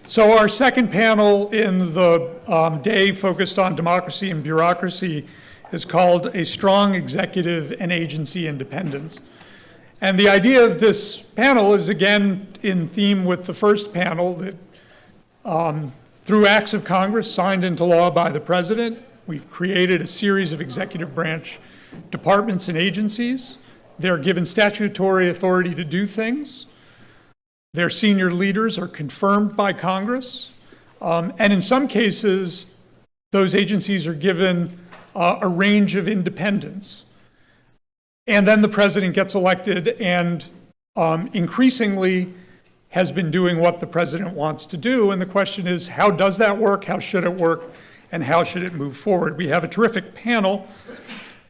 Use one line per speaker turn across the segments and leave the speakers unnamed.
So our second panel in the day focused on democracy and bureaucracy is called A Strong Executive and Agency Independence. And the idea of this panel is again in theme with the first panel that through acts of Congress signed into law by the president, we've created a series of executive branch departments and agencies. They're given statutory authority to do things. Their senior leaders are confirmed by Congress. And in some cases, those agencies are given a range of independence. And then the president gets elected and increasingly has been doing what the president wants to do. And the question is, how does that work? How should it work? And how should it move forward? We have a terrific panel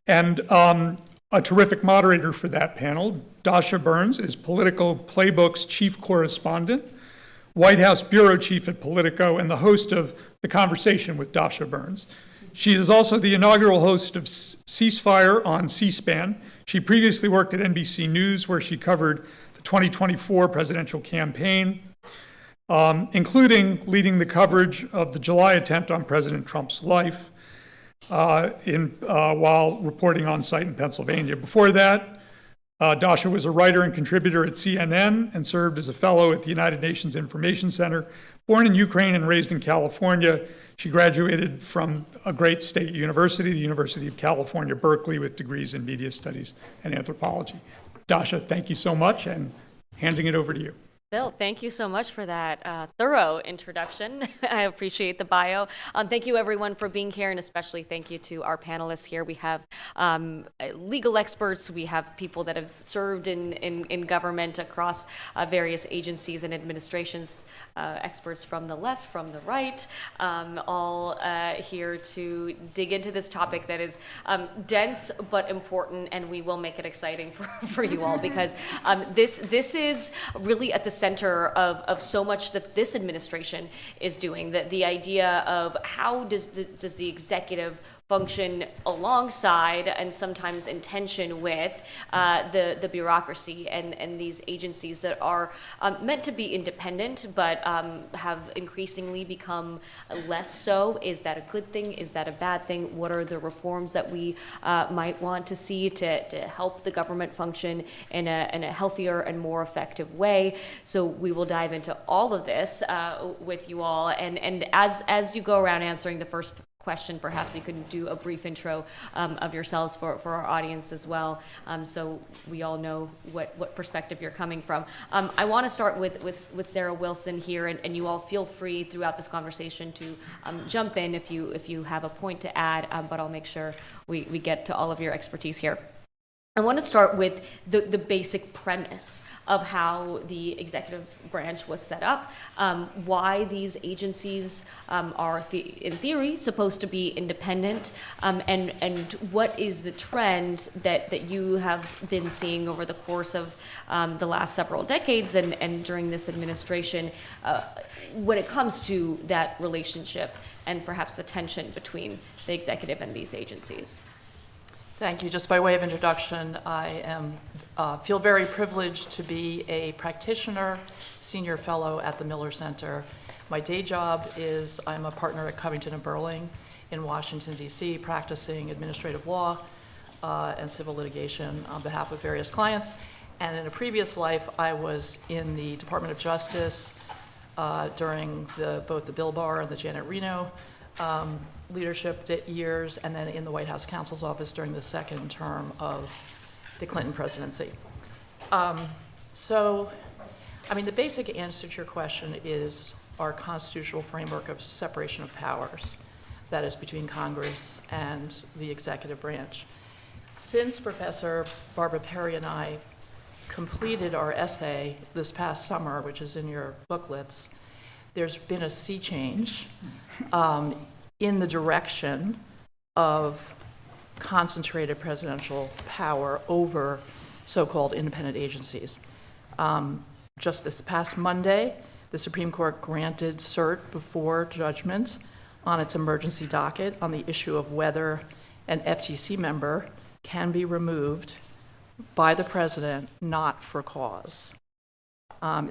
and a terrific moderator for that panel. Dasha Burns is Politico Playbook's chief correspondent, White House bureau chief at Politico, and the host of The Conversation with Dasha Burns. She is also the inaugural host of Ceasefire on C-SPAN. She previously worked at NBC News, where she covered the 2024 presidential campaign, including leading the coverage of the July attempt on President Trump's life while reporting on site in Pennsylvania. Before that, Dasha was a writer and contributor at CNN and served as a fellow at the United Nations Information Center. Born in Ukraine and raised in California, she graduated from a great state university, the University of California, Berkeley, with degrees in media studies and anthropology. Dasha, thank you so much, and handing it over to you.
Bill, thank you so much for that thorough introduction. I appreciate the bio. Thank you, everyone, for being here, and especially thank you to our panelists here. We have legal experts. We have people that have served in government across various agencies and administrations, experts from the left, from the right, all here to dig into this topic that is dense but important, and we will make it exciting for you all, because this is really at the center of so much that this administration is doing. The idea of how does the executive function alongside and sometimes in tension with the bureaucracy and these agencies that are meant to be independent but have increasingly become less so. Is that a good thing? Is that a bad thing? What are the reforms that we might want to see to help the government function in a healthier and more effective way? So we will dive into all of this with you all, and as you go around answering the first question, perhaps you could do a brief intro of yourselves for our audience as well, so we all know what perspective you're coming from. I want to start with Sarah Wilson here, and you all feel free throughout this conversation to jump in if you have a point to add, but I'll make sure we get to all of your expertise here. I want to start with the basic premise of how the executive branch was set up, why these agencies are, in theory, supposed to be independent, and what is the trend that you have been seeing over the course of the last several decades and during this administration when it comes to that relationship and perhaps the tension between the executive and these agencies.
Thank you. Just by way of introduction, I feel very privileged to be a practitioner, senior fellow at the Miller Center. My day job is I'm a partner at Covington & Burling in Washington, D.C., practicing administrative law and civil litigation on behalf of various clients. And in a previous life, I was in the Department of Justice during both the Bill Barr and the Janet Reno leadership years, and then in the White House counsel's office during the second term of the Clinton presidency. So, I mean, the basic answer to your question is our constitutional framework of separation of powers, that is between Congress and the executive branch. Since Professor Barbara Perry and I completed our essay this past summer, which is in your booklets, there's been a sea change in the direction of concentrated presidential power over so-called independent agencies. Just this past Monday, the Supreme Court granted cert before judgment on its emergency docket on the issue of whether an FTC member can be removed by the president not for cause.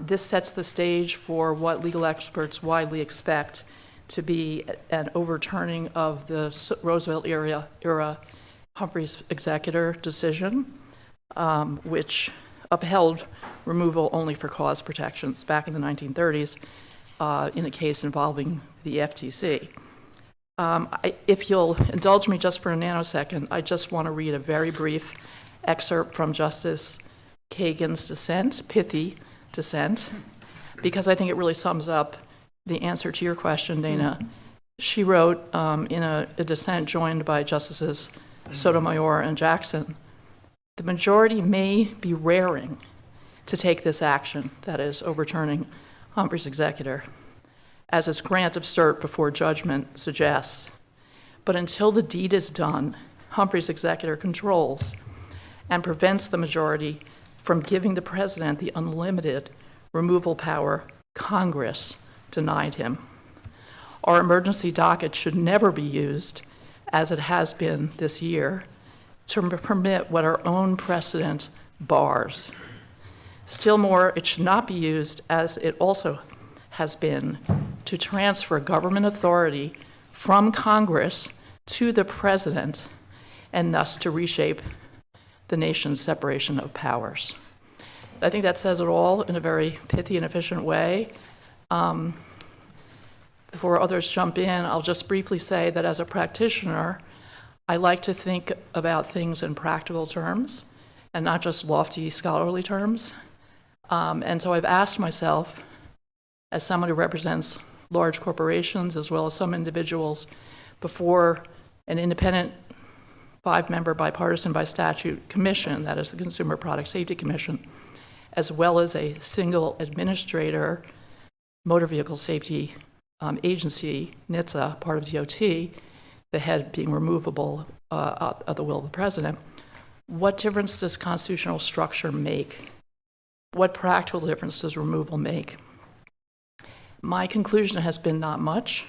This sets the stage for what legal experts widely expect to be an overturning of the Roosevelt era Humphrey's executor decision, which upheld removal only for cause protections back in the 1930s in a case involving the FTC. If you'll indulge me just for a nanosecond, I just want to read a very brief excerpt from Justice Kagan's dissent, pithy dissent, because I think it really sums up the answer to your question, Dana. She wrote in a dissent joined by Justices Sotomayor and Jackson, "The majority may be raring to take this action," that is, overturning Humphrey's executor, "as its grant of cert before judgment suggests. But until the deed is done, Humphrey's executor controls and prevents the majority from giving the president the unlimited removal power Congress denied him. Our emergency docket should never be used, as it has been this year, to permit what our own precedent bars. Still more, it should not be used, as it also has been, to transfer government authority from Congress to the president, and thus to reshape the nation's separation of powers." I think that says it all in a very pithy and efficient way. Before others jump in, I'll just briefly say that as a practitioner, I like to think about things in practical terms and not just lofty scholarly terms. And so I've asked myself, as someone who represents large corporations as well as some individuals, before an independent 5-member bipartisan by statute commission, that is the Consumer Product Safety Commission, as well as a single administrator motor vehicle safety agency, NHTSA, part of DOT, the head being removable at the will of the president, what difference does constitutional structure make? What practical difference does removal make? My conclusion has been not much.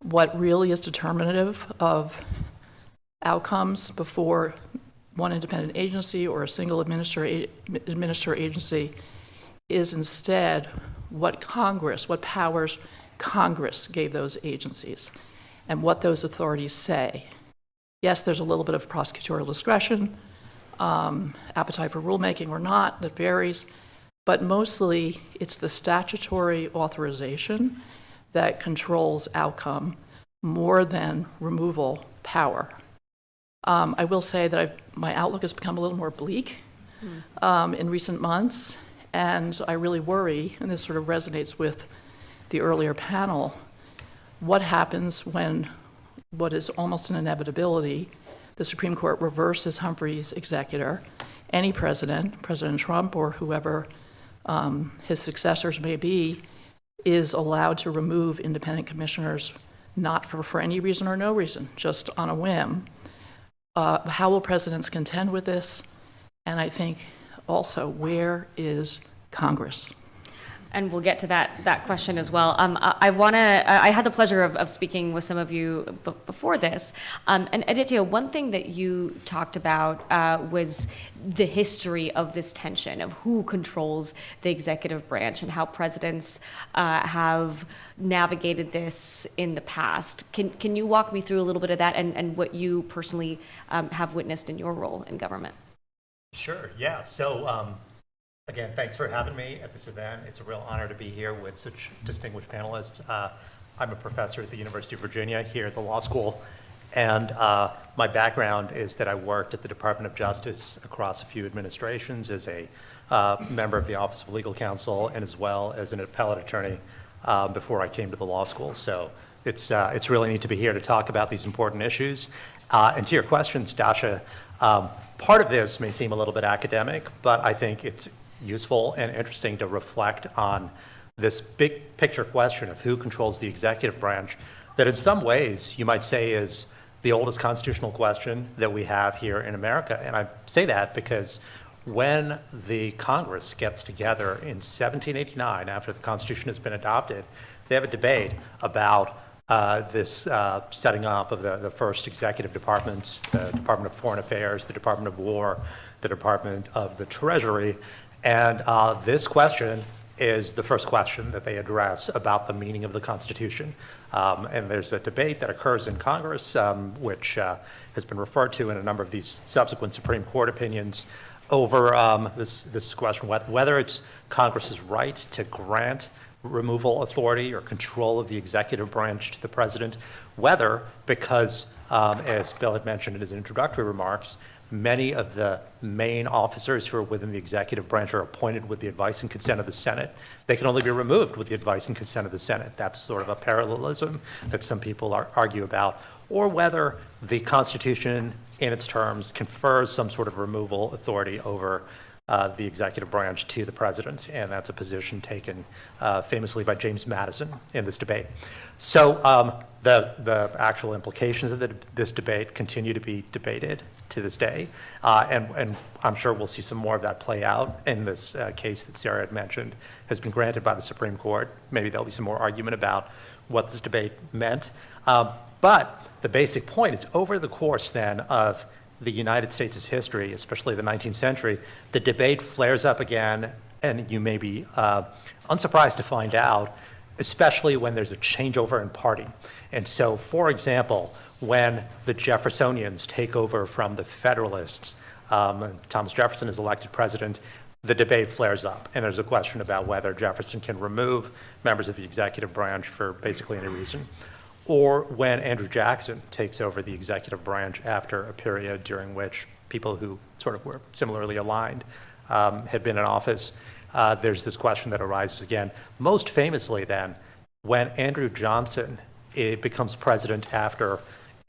What really is determinative of outcomes before one independent agency or a single administrator agency is instead what powers Congress gave those agencies and what those authorities say. Yes, there's a little bit of prosecutorial discretion, appetite for rulemaking or not, that varies, but mostly it's the statutory authorization that controls outcome more than removal power. I will say that my outlook has become a little more bleak in recent months, and I really worry, and this sort of resonates with the earlier panel, what happens when what is almost an inevitability, the Supreme Court reverses Humphrey's executor, any president, President Trump or whoever his successors may be, is allowed to remove independent commissioners, not for any reason or no reason, just on a whim. How will presidents contend with this? And I think also, where is Congress?
And we'll get to that question as well. I had the pleasure of speaking with some of you before this. And Aditya, one thing that you talked about was the history of this tension of who controls the executive branch and how presidents have navigated this in the past. Can you walk me through a little bit of that and what you personally have witnessed in your role in government?
Sure, yeah. So, again, thanks for having me at this event. It's a real honor to be here with such distinguished panelists. I'm a professor at the University of Virginia here at the law school, and my background is that I worked at the Department of Justice across a few administrations as a member of the Office of Legal Counsel and as well as an appellate attorney before I came to the law school. So it's really neat to be here to talk about these important issues. And to your questions, Dasha, part of this may seem a little bit academic, but I think it's useful and interesting to reflect on this big picture question of who controls the executive branch that in some ways you might say is the oldest constitutional question that we have here in America. And I say that because when the Congress gets together in 1789, after the Constitution has been adopted, they have a debate about this setting up of the first executive departments, the Department of Foreign Affairs, the Department of War, the Department of the Treasury. And this question is the first question that they address about the meaning of the Constitution. And there's a debate that occurs in Congress, which has been referred to in a number of these subsequent Supreme Court opinions over this question, whether it's Congress's right to grant removal authority or control of the executive branch to the president, whether, because, as Bill had mentioned in his introductory remarks, many of the main officers who are within the executive branch are appointed with the advice and consent of the Senate. They can only be removed with the advice and consent of the Senate. That's sort of a parallelism that some people argue about. Or whether the Constitution, in its terms, confers some sort of removal authority over the executive branch to the president, and that's a position taken famously by James Madison in this debate. So the actual implications of this debate continue to be debated to this day, and I'm sure we'll see some more of that play out in this case that Sarah had mentioned has been granted by the Supreme Court. Maybe there'll be some more argument about what this debate meant, but the basic point is over the course then of the United States' history, especially the 19th century, the debate flares up again, and you may be unsurprised to find out, especially when there's a changeover in party. And so, for example, when the Jeffersonians take over from the Federalists, Thomas Jefferson is elected president, the debate flares up, and there's a question about whether Jefferson can remove members of the executive branch for basically any reason. Or when Andrew Jackson takes over the executive branch after a period during which people who sort of were similarly aligned had been in office, there's this question that arises again. Most famously then, when Andrew Johnson becomes president after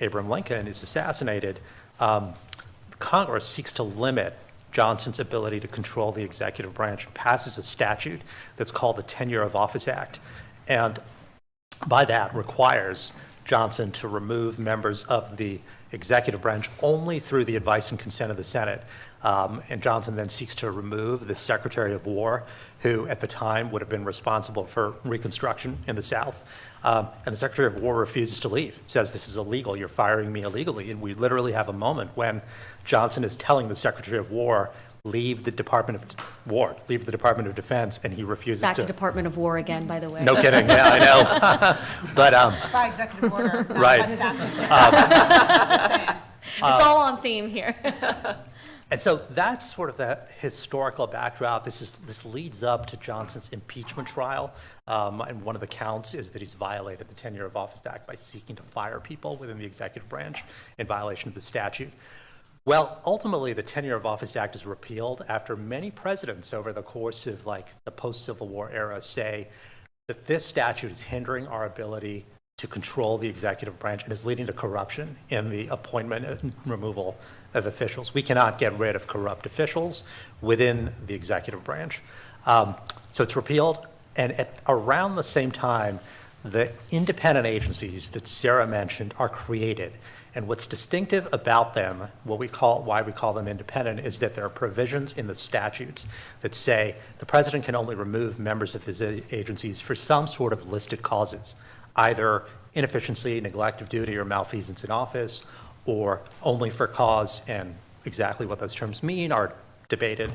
Abraham Lincoln is assassinated, Congress seeks to limit Johnson's ability to control the executive branch and passes a statute that's called the Tenure of Office Act. And by that requires Johnson to remove members of the executive branch only through the advice and consent of the Senate. And Johnson then seeks to remove the Secretary of War, who at the time would have been responsible for Reconstruction in the South. And the Secretary of War refuses to leave, says this is illegal, you're firing me illegally. And we literally have a moment when Johnson is telling the Secretary of War, leave the Department of War, leave the Department of Defense, and he refuses
Back to Department of War again, by the way.
No kidding, yeah, I know. But,
By executive order, not
Right.
by statute. Just saying.
It's all on theme here.
and so that's sort of the historical backdrop. This leads up to Johnson's impeachment trial, and one of the counts is that he's violated the Tenure of Office Act by seeking to fire people within the executive branch in violation of the statute. Well, ultimately, the Tenure of Office Act is repealed after many presidents over the course of the post-Civil War era say that this statute is hindering our ability to control the executive branch and is leading to corruption in the appointment and removal of officials. We cannot get rid of corrupt officials within the executive branch. So it's repealed, and at around the same time, the independent agencies that Sarah mentioned are created. And what's distinctive about them, why we call them independent, is that there are provisions in the statutes that say the president can only remove members of his agencies for some sort of listed causes, either inefficiency, neglect of duty, or malfeasance in office, or only for cause, and exactly what those terms mean are debated.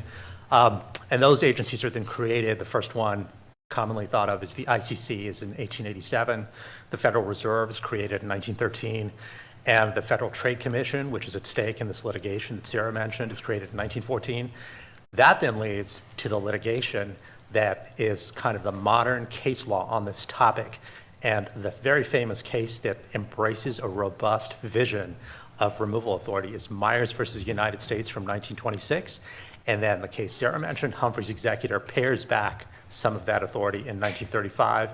And those agencies are then created. The first one commonly thought of as the ICC is in 1887. The Federal Reserve is created in 1913. And the Federal Trade Commission, which is at stake in this litigation that Sarah mentioned, is created in 1914. That then leads to the litigation that is kind of the modern case law on this topic. And the very famous case that embraces a robust vision of removal authority is Myers versus United States from 1926. And then the case Sarah mentioned, Humphrey's executor, pares back some of that authority in 1935.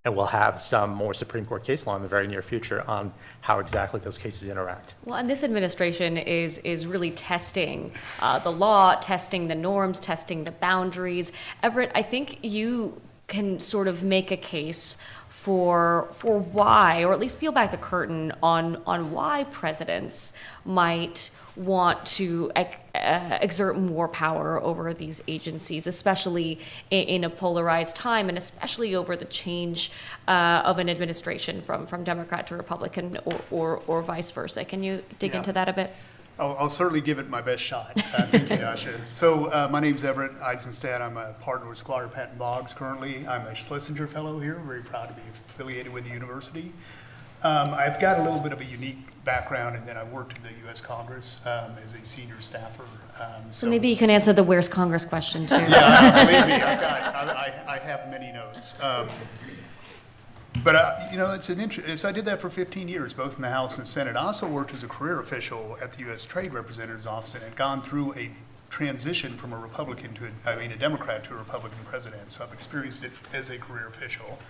And we'll have some more Supreme Court case law in the very near future on how exactly those cases interact.
Well, and this administration is really testing the law, testing the norms, testing the boundaries. Everett, I think you can sort of make a case for why, or at least peel back the curtain on why presidents might want to exert more power over these agencies, especially in a polarized time, and especially over the change of an administration from Democrat to Republican or vice versa. Can you dig into that a bit?
I'll certainly give it my best shot. Thank you, Dasha. So my name's Everett Eisenstadt. I'm a partner with Squire Patton Boggs currently. I'm a Schlesinger Fellow here, very proud to be affiliated with the university. I've got a little bit of a unique background, and then I worked in the U.S. Congress as a senior staffer.
So maybe you can answer the where's Congress question too.
Yeah, believe me, I have many notes. But, you know, I did that for 15 years, both in the House and Senate. I also worked as a career official at the U.S. Trade Representative's Office and had gone through a transition from a Democrat to a Republican president. So I've experienced it as a career official.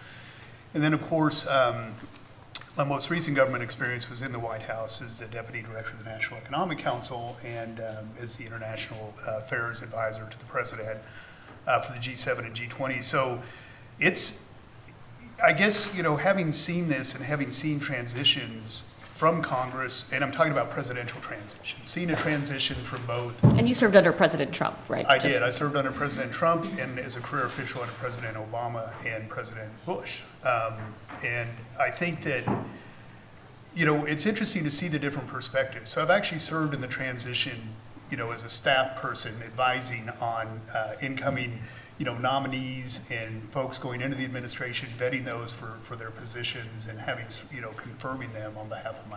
And then, of course, my most recent government experience was in the White House as the Deputy Director of the National Economic Council and as the International Affairs Advisor to the President for the G7 and G20. So it's, I guess, you know, having seen this and having seen transitions from Congress, and I'm talking about presidential transitions, seeing a transition from both.
And you served under President Trump, right?
I did. I served under President Trump and as a career official under President Obama and President Bush. And I think that, you know, it's interesting to see the different perspectives. So I've actually served in the transition, you know, as a staff person advising on incoming, you know, nominees and folks going into the administration, vetting those for their positions and having, you know, confirming them on behalf of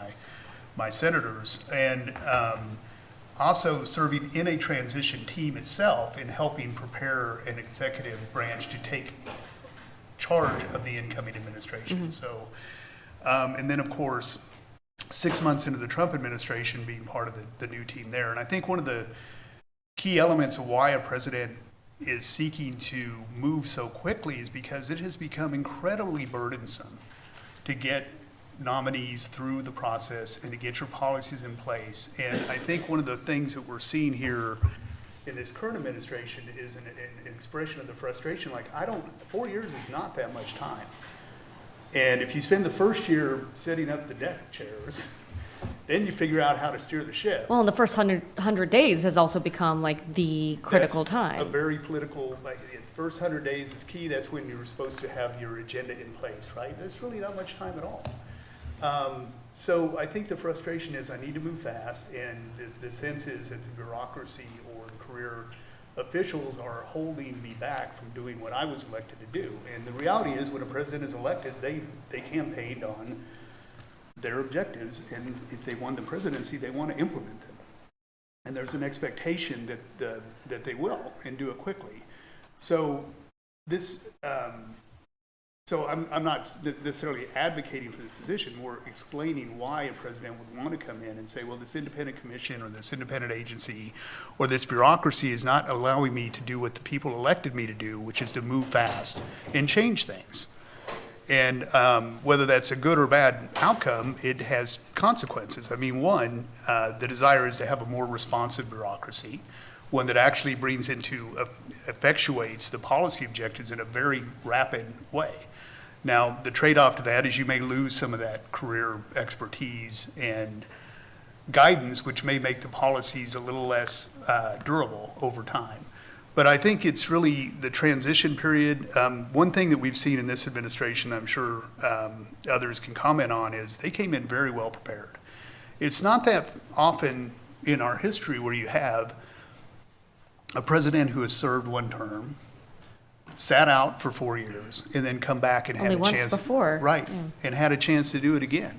my senators. And also serving in a transition team itself in helping prepare an executive branch to take charge of the incoming administration. So, and then of course, 6 months into the Trump administration being part of the new team there. And I think one of the key elements of why a president is seeking to move so quickly is because it has become incredibly burdensome to get nominees through the process and to get your policies in place. And I think one of the things that we're seeing here in this current administration is an expression of the frustration. Like, 4 years is not that much time. And if you spend the first year setting up the deck chairs, then you figure out how to steer the ship.
Well, and the first 100 days has also become like the critical
That's
time.
a very political, like, the first 100 days is key. That's when you're supposed to have your agenda in place, right? There's really not much time at all. So I think the frustration is I need to move fast, and the sense is that the bureaucracy or the career officials are holding me back from doing what I was elected to do. And the reality is when a president is elected, they campaigned on their objectives, and if they won the presidency, they want to implement them. And there's an expectation that they will, and do it quickly. So this, so I'm not necessarily advocating for this position, more explaining why a president would want to come in and say, well, this independent commission or this independent agency or this bureaucracy is not allowing me to do what the people elected me to do, which is to move fast and change things. And whether that's a good or bad outcome, it has consequences. I mean, one, the desire is to have a more responsive bureaucracy, one that actually brings effectuates the policy objectives in a very rapid way. Now, the trade-off to that is you may lose some of that career expertise and guidance, which may make the policies a little less durable over time. But I think it's really the transition period. One thing that we've seen in this administration, I'm sure others can comment on, is they came in very well prepared. It's not that often in our history where you have a president who has served one term, sat out for 4 years, and then come back and had a chance.
Only once before.
Right,
Yeah.
and had a chance to do it again.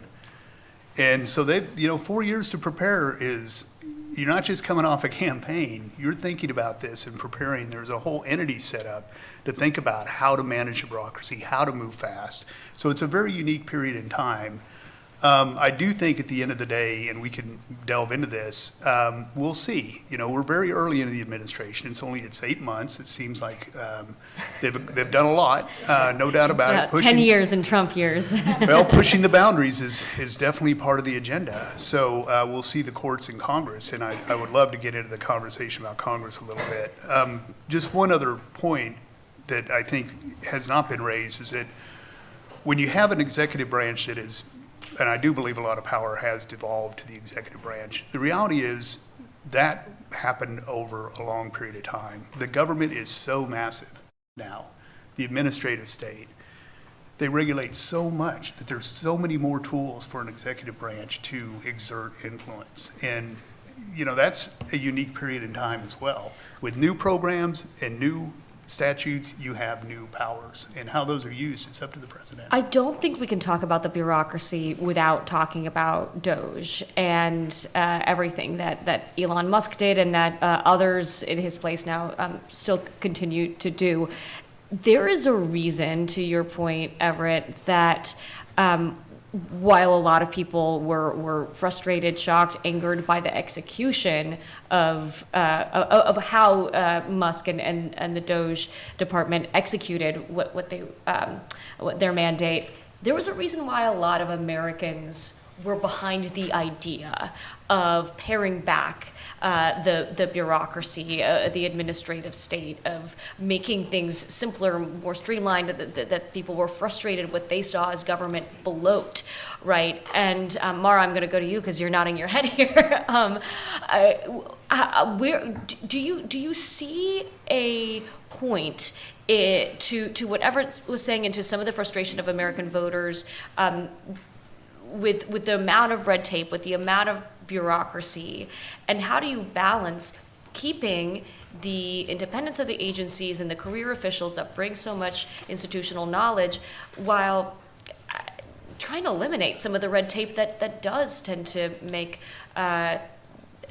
And so 4 years to prepare is, you're not just coming off a campaign, you're thinking about this and preparing. There's a whole entity set up to think about how to manage a bureaucracy, how to move fast. So it's a very unique period in time. I do think at the end of the day, and we can delve into this, we'll see. You know, we're very early into the administration. It's 8 months. It seems like they've done a lot, no doubt about it.
10 years in Trump years.
Well, pushing the boundaries is definitely part of the agenda. So we'll see the courts in Congress, and I would love to get into the conversation about Congress a little bit. Just one other point that I think has not been raised is that when you have an executive branch that is, and I do believe a lot of power has devolved to the executive branch, the reality is that happened over a long period of time. The government is so massive now, the administrative state. They regulate so much that there's so many more tools for an executive branch to exert influence. And that's a unique period in time as well. With new programs and new statutes, you have new powers, and how those are used, it's up to the president.
I don't think we can talk about the bureaucracy without talking about DOGE and everything that Elon Musk did and that others in his place now still continue to do. There is a reason, to your point, Everett, that while a lot of people were frustrated, shocked, angered by the execution of how Musk and the DOGE department executed what their mandate, there was a reason why a lot of Americans were behind the idea of paring back the bureaucracy, the administrative state, of making things simpler, more streamlined, that people were frustrated what they saw as government bloat, right? And Mara, I'm going to go to you because you're nodding your head here. Where do you see a point to what Everett was saying, and to some of the frustration of American voters with the amount of red tape, with the amount of bureaucracy, and how do you balance keeping the independence of the agencies and the career officials that bring so much institutional knowledge while trying to eliminate some of the red tape that does tend to make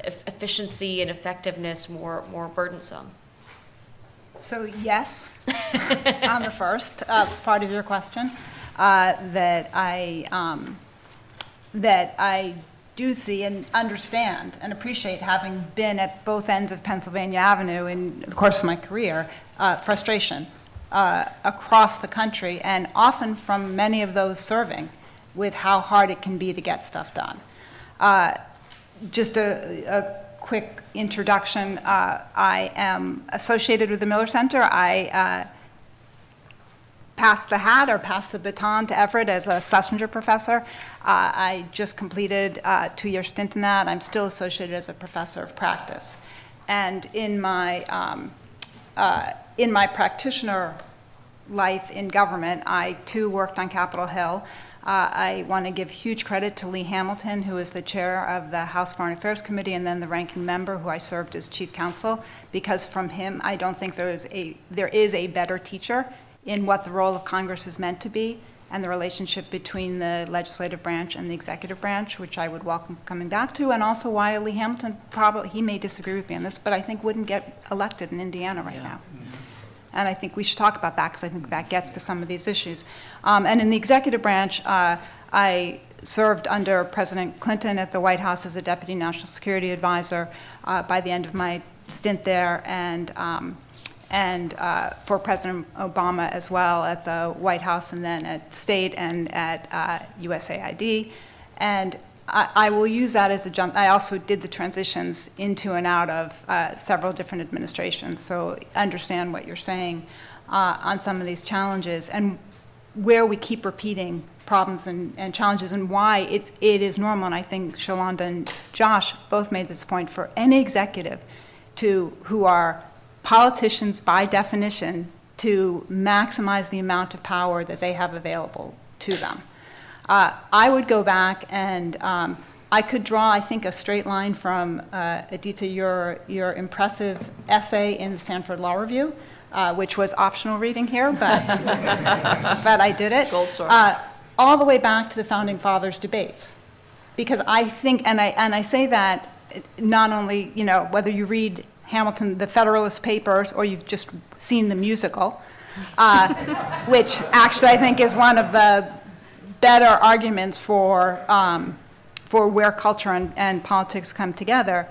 efficiency and effectiveness more burdensome?
So yes, on the first part of your question, that I do see and understand and appreciate, having been at both ends of Pennsylvania Avenue in the course of my career, frustration across the country, and often from many of those serving, with how hard it can be to get stuff done. Just a quick introduction. I am associated with the Miller Center. I passed the hat or passed the baton to Everett as a Schlesinger professor. I just completed a 2-year stint in that. I'm still associated as a professor of practice. And in my practitioner life in government, I too worked on Capitol Hill. I want to give huge credit to Lee Hamilton, who is the chair of the House Foreign Affairs Committee, and then the ranking member, who I served as chief counsel, because from him, I don't think there is a better teacher in what the role of Congress is meant to be, and the relationship between the legislative branch and the executive branch, which I would welcome coming back to, and also why Lee Hamilton, probably, he may disagree with me on this, but I think wouldn't get elected in Indiana right now. And I think we should talk about that, because I think that gets to some of these issues. And in the executive branch, I served under President Clinton at the White House as a deputy national security advisor by the end of my stint there, and for President Obama as well at the White House, and then at State and at USAID. And I will use that as a jump. I also did the transitions into and out of several different administrations, so understand what you're saying on some of these challenges and where we keep repeating problems and challenges, and why it is normal. And I think Shalonda and Josh both made this point, for any executive who are politicians by definition, to maximize the amount of power that they have available to them. I would go back and I could draw, I think, a straight line from, Adita, your impressive essay in the Stanford Law Review, which was optional reading here, but, but I did it.
Gold sword.
All the way back to the Founding Fathers debates. Because I think, and I say that not only, whether you read Hamilton, the Federalist Papers, or you've just seen the musical, which actually I think is one of the better arguments for where culture and politics come together.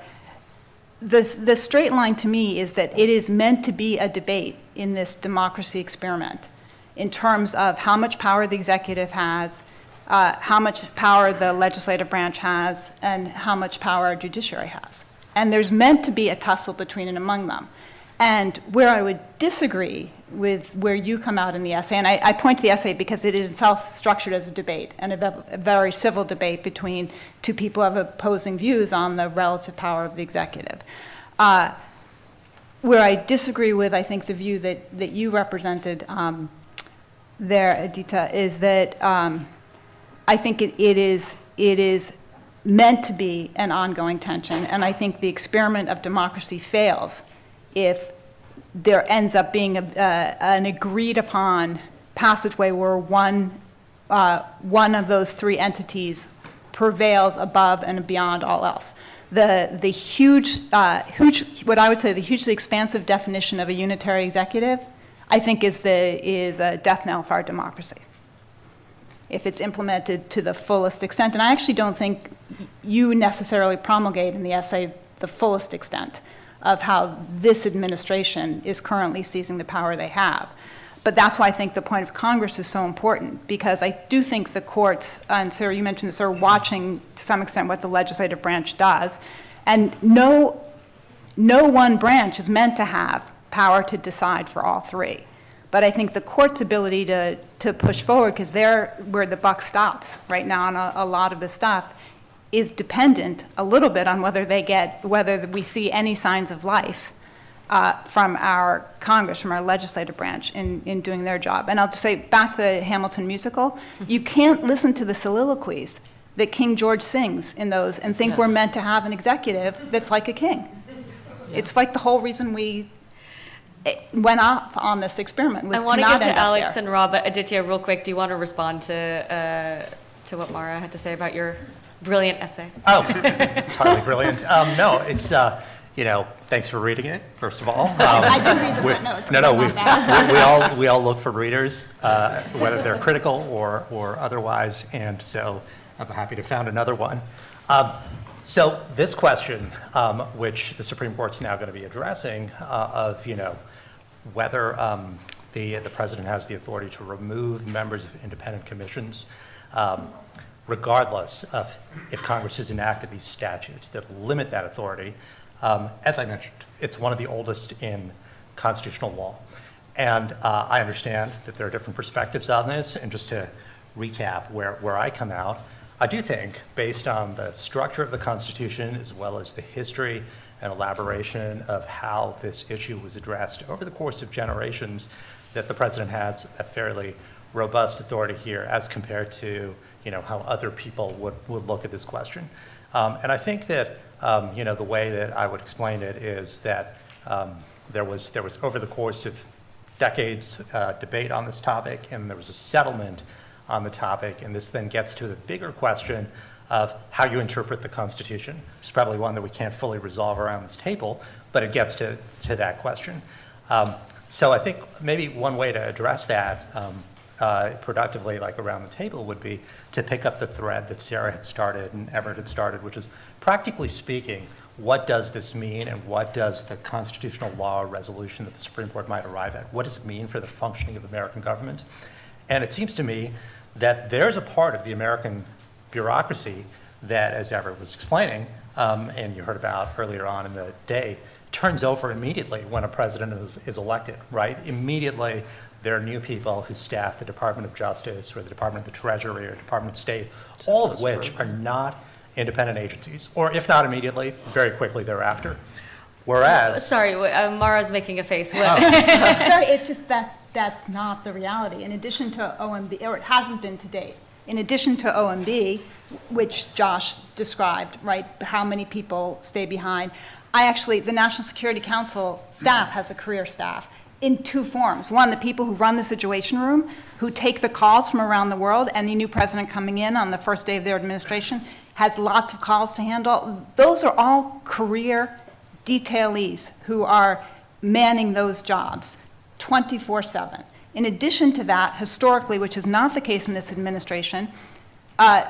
The straight line to me is that it is meant to be a debate in this democracy experiment in terms of how much power the executive has, how much power the legislative branch has, and how much power our judiciary has. And there's meant to be a tussle between and among them. And where I would disagree with where you come out in the essay, and I point to the essay because it is itself structured as a debate, and a very civil debate between two people of opposing views on the relative power of the executive. Where I disagree with, I think, the view that you represented there, Adita, is that I think it is meant to be an ongoing tension, and I think the experiment of democracy fails if there ends up being an agreed-upon passageway where one of those three entities prevails above and beyond all else. The huge, what I would say, the hugely expansive definition of a unitary executive, I think is a death knell for our democracy, if it's implemented to the fullest extent. And I actually don't think you necessarily promulgate in the essay the fullest extent of how this administration is currently seizing the power they have. But that's why I think the point of Congress is so important, because I do think the courts, and Sarah, you mentioned this, are watching to some extent what the legislative branch does. And no one branch is meant to have power to decide for all three. But I think the court's ability to push forward, because they're where the buck stops right now on a lot of this stuff, is dependent a little bit on whether we see any signs of life from our Congress, from our legislative branch in doing their job. And I'll just say, back to the Hamilton musical, you can't listen to the soliloquies that King George sings in those and think we're meant to have an executive that's like a king. It's like the whole reason we went off on this experiment was
I want to
not
get to
end up
Alex
there.
and Rob, but Aditya, real quick, do you want to respond to what Mara had to say about your brilliant essay?
Oh, it's hardly brilliant. No, it's, thanks for reading it, first of all.
I did read the footnotes.
We all look for readers, whether they're critical or otherwise, and so I'm happy to found another one. So this question, which the Supreme Court's now going to be addressing, of whether the president has the authority to remove members of independent commissions, regardless of if Congress has enacted these statutes that limit that authority. As I mentioned, it's one of the oldest in constitutional law. And I understand that there are different perspectives on this. And just to recap where I come out, I do think, based on the structure of the Constitution, as well as the history and elaboration of how this issue was addressed over the course of generations, that the president has a fairly robust authority here as compared to how other people would look at this question. And I think that the way that I would explain it is that there was over the course of decades debate on this topic, and there was a settlement on the topic, and this then gets to the bigger question of how you interpret the Constitution. It's probably one that we can't fully resolve around this table, but it gets to that question. So I think maybe one way to address that productively, like around the table, would be to pick up the thread that Sarah had started and Everett had started, which is, practically speaking, what does this mean, and what does the constitutional law or resolution that the Supreme Court might arrive at, what does it mean for the functioning of American government? And it seems to me that there's a part of the American bureaucracy that, as Everett was explaining, and you heard about earlier on in the day, turns over immediately when a president is elected, right? Immediately, there are new people who staff the Department of Justice or the Department of the Treasury or Department of State, all of which are not independent agencies, or if not immediately, very quickly thereafter. Whereas...
Sorry, Mara's making a face.
Sorry, it's just that's not the reality. In addition to OMB, or it hasn't been to date, in addition to OMB, which Josh described, right, how many people stay behind, the National Security Council staff has a career staff in two forms. One, the people who run the Situation Room, who take the calls from around the world. Any new president coming in on the first day of their administration has lots of calls to handle. Those are all career detailees who are manning those jobs 24/7. In addition to that, historically, which is not the case in this administration,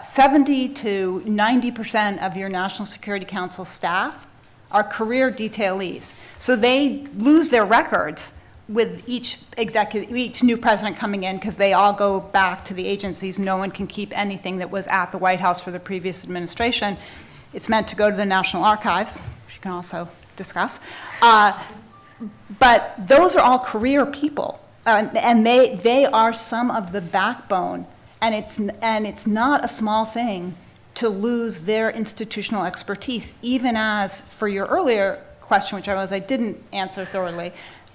70 to 90% of your National Security Council staff are career detailees. So they lose their records with each new president coming in, because they all go back to the agencies. No one can keep anything that was at the White House for the previous administration. It's meant to go to the National Archives, which you can also discuss. But those are all career people, and they are some of the backbone. And it's not a small thing to lose their institutional expertise, even as, for your earlier question, which I didn't answer thoroughly,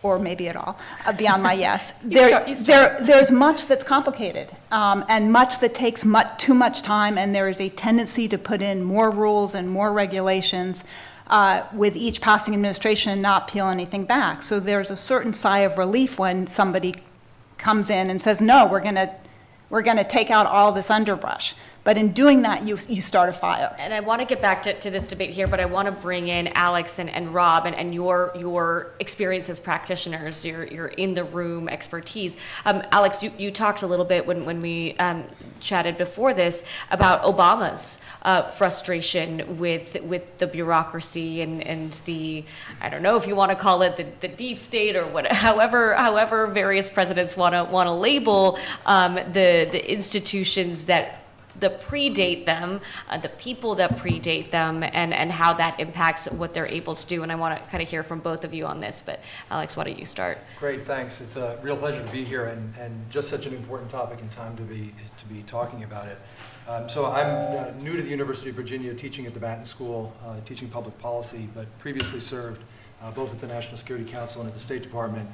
or maybe at all, beyond my yes.
You start.
There's much that's complicated, and much that takes too much time, and there is a tendency to put in more rules and more regulations with each passing administration and not peel anything back. So there's a certain sigh of relief when somebody comes in and says, no, we're gonna take out all this underbrush. But in doing that, you start a fire.
And I want to get back to this debate here, but I want to bring in Alex and Rob and your experience as practitioners, your in the room expertise. Alex, you talked a little bit when we chatted before this about Obama's frustration with the bureaucracy and the, I don't know if you want to call it the deep state or what, however various presidents want to label the institutions that predate them, the people that predate them, and how that impacts what they're able to do. And I want to kind of hear from both of you on this, but Alex, why don't you start?
Great, thanks. It's a real pleasure to be here and just such an important topic and time to be talking about it. So I'm new to the University of Virginia, teaching at the Batten School, teaching public policy, but previously served both at the National Security Council and at the State Department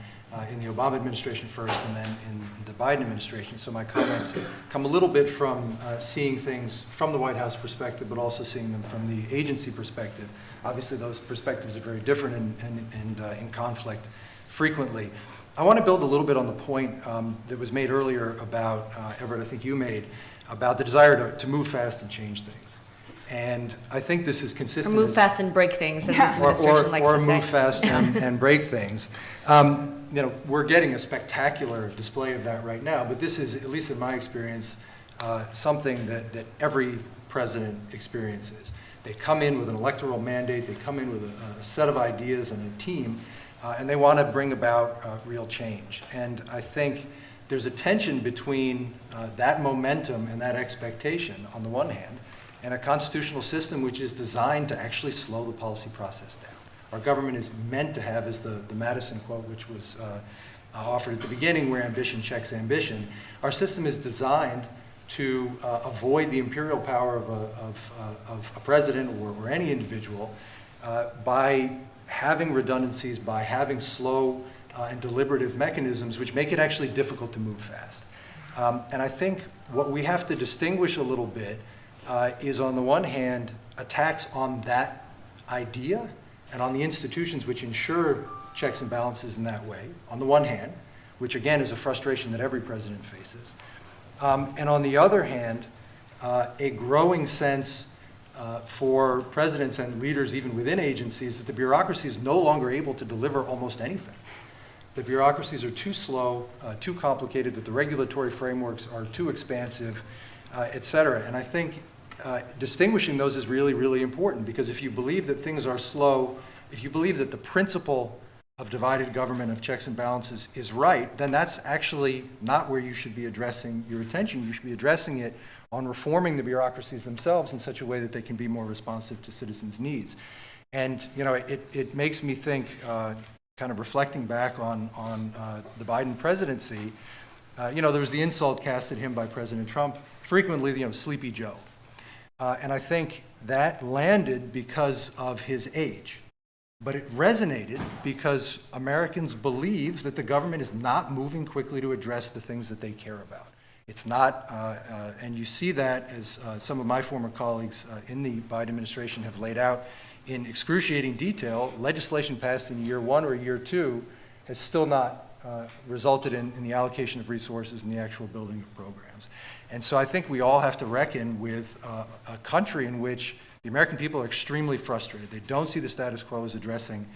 in the Obama administration first and then in the Biden administration. So my comments come a little bit from seeing things from the White House perspective, but also seeing them from the agency perspective. Obviously, those perspectives are very different and in conflict frequently. I want to build a little bit on the point that was made earlier about, Everett, I think you made, about the desire to move fast and change things. And I think this is consistent.
Or move fast and break things, as this administration likes to say.
Or move fast and break things. We're getting a spectacular display of that right now, but this is, at least in my experience, something that every president experiences. They come in with an electoral mandate, they come in with a set of ideas and a team, and they want to bring about real change. And I think there's a tension between that momentum and that expectation on the one hand, and a constitutional system which is designed to actually slow the policy process down. Our government is meant to have, as the Madison quote, which was offered at the beginning, where ambition checks ambition. Our system is designed to avoid the imperial power of a president or any individual by having redundancies, by having slow and deliberative mechanisms which make it actually difficult to move fast. And I think what we have to distinguish a little bit is, on the one hand, attacks on that idea and on the institutions which ensure checks and balances in that way, on the one hand, which again is a frustration that every president faces. And on the other hand, a growing sense for presidents and leaders even within agencies that the bureaucracy is no longer able to deliver almost anything. The bureaucracies are too slow, too complicated, that the regulatory frameworks are too expansive, et cetera. And I think distinguishing those is really, really important, because if you believe that things are slow, if you believe that the principle of divided government, of checks and balances is right, then that's actually not where you should be addressing your attention. You should be addressing it on reforming the bureaucracies themselves in such a way that they can be more responsive to citizens' needs. And it makes me think, kind of reflecting back on the Biden presidency, there was the insult cast at him by President Trump frequently, Sleepy Joe. And I think that landed because of his age. But it resonated because Americans believe that the government is not moving quickly to address the things that they care about. It's not, and you see that as some of my former colleagues in the Biden administration have laid out in excruciating detail. Legislation passed in year one or year two has still not resulted in the allocation of resources and the actual building of programs. And so I think we all have to reckon with a country in which the American people are extremely frustrated. They don't see the status quo as addressing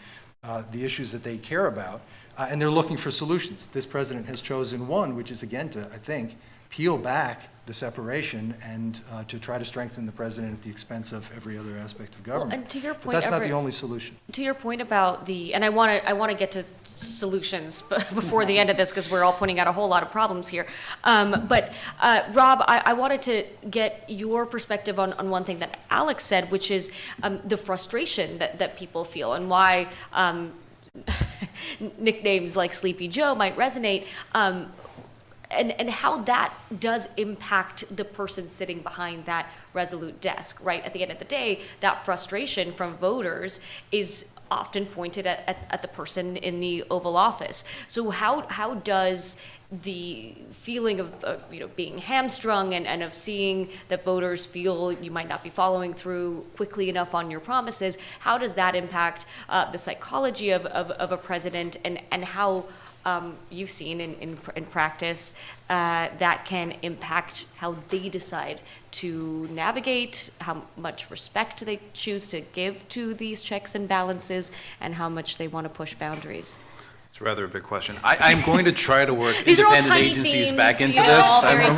the issues that they care about, and they're looking for solutions. This president has chosen one, which is, again, to, I think, peel back the separation and to try to strengthen the president at the expense of every other aspect of government.
And to your point,
but that's not
Everett,
the only solution.
To your point about and I want to get to solutions before the end of this, because we're all pointing out a whole lot of problems here. But Rob, I wanted to get your perspective on one thing that Alex said, which is the frustration that people feel and why nicknames like Sleepy Joe might resonate. and how that does impact the person sitting behind that resolute desk, right? At the end of the day, that frustration from voters is often pointed at the person in the Oval Office. So how does the feeling of being hamstrung and of seeing that voters feel you might not be following through quickly enough on your promises, how does that impact the psychology of a president, and how you've seen in practice that can impact how they decide to navigate, how much respect they choose to give to these checks and balances, and how much they want to push boundaries?
It's rather a big question. I'm going to try to work
These are all
independent
tiny
agencies
themes,
back into
you know,
this.
all very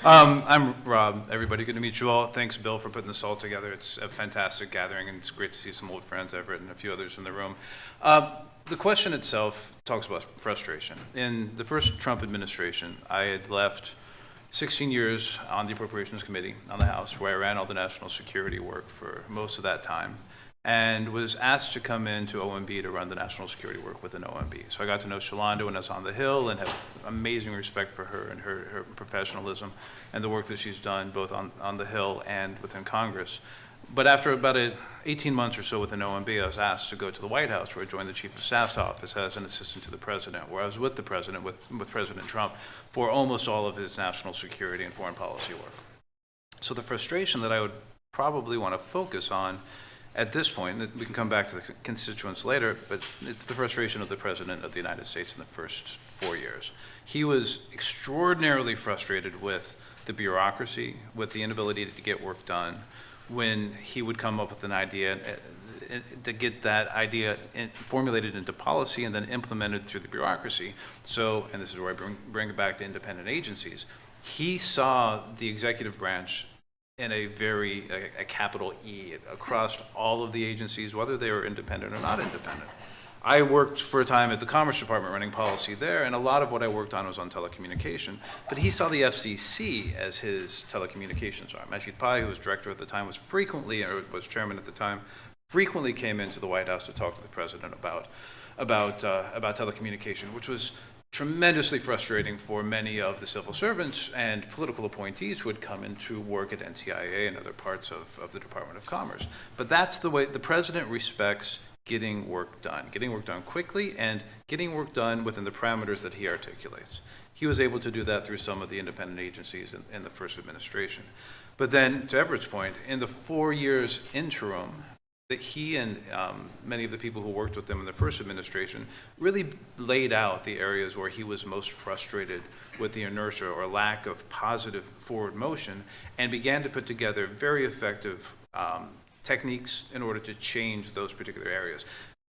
I'm Rob. Everybody, good to meet you all. Thanks, Bill, for putting this all together. It's a fantastic gathering, and it's great to see some old friends, Everett, and a few others in the room. The question itself talks about frustration. In the first Trump administration, I had left 16 years on the Appropriations Committee on the House, where I ran all the national security work for most of that time, and was asked to come into OMB to run the national security work within OMB. So I got to know Shalonda when I was on the Hill and have amazing respect for her and her professionalism and the work that she's done both on the Hill and within Congress. But after about 18 months or so within OMB, I was asked to go to the White House, where I joined the Chief of Staff's office as an assistant to the President, where I was with the President, with President Trump, for almost all of his national security and foreign policy work. So the frustration that I would probably want to focus on at this point, and we can come back to the constituents later, but it's the frustration of the President of the United States in the first 4 years. He was extraordinarily frustrated with the bureaucracy, with the inability to get work done, when he would come up with an idea, to get that idea formulated into policy and then implemented through the bureaucracy. So, and this is where I bring it back to independent agencies, he saw the executive branch in a capital E across all of the agencies, whether they were independent or not independent. I worked for a time at the Commerce Department running policy there, and a lot of what I worked on was on telecommunication. But he saw the FCC as his telecommunications arm. Ajit Pai, who was director at the time, was chairman at the time, frequently came into the White House to talk to the president about telecommunication, which was tremendously frustrating for many of the civil servants and political appointees who had come into work at NTIA and other parts of the Department of Commerce. But that's the way the president respects getting work done quickly and getting work done within the parameters that he articulates. He was able to do that through some of the independent agencies in the first administration. But then, to Everett's point, in the 4 years interim, that he and many of the people who worked with him in the first administration really laid out the areas where he was most frustrated with the inertia or lack of positive forward motion, and began to put together very effective techniques in order to change those particular areas.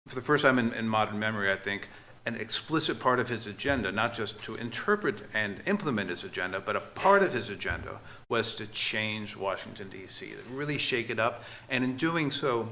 For the first time in modern memory, I think an explicit part of his agenda, not just to interpret and implement his agenda, but a part of his agenda was to change Washington, D.C., to really shake it up, and in doing so,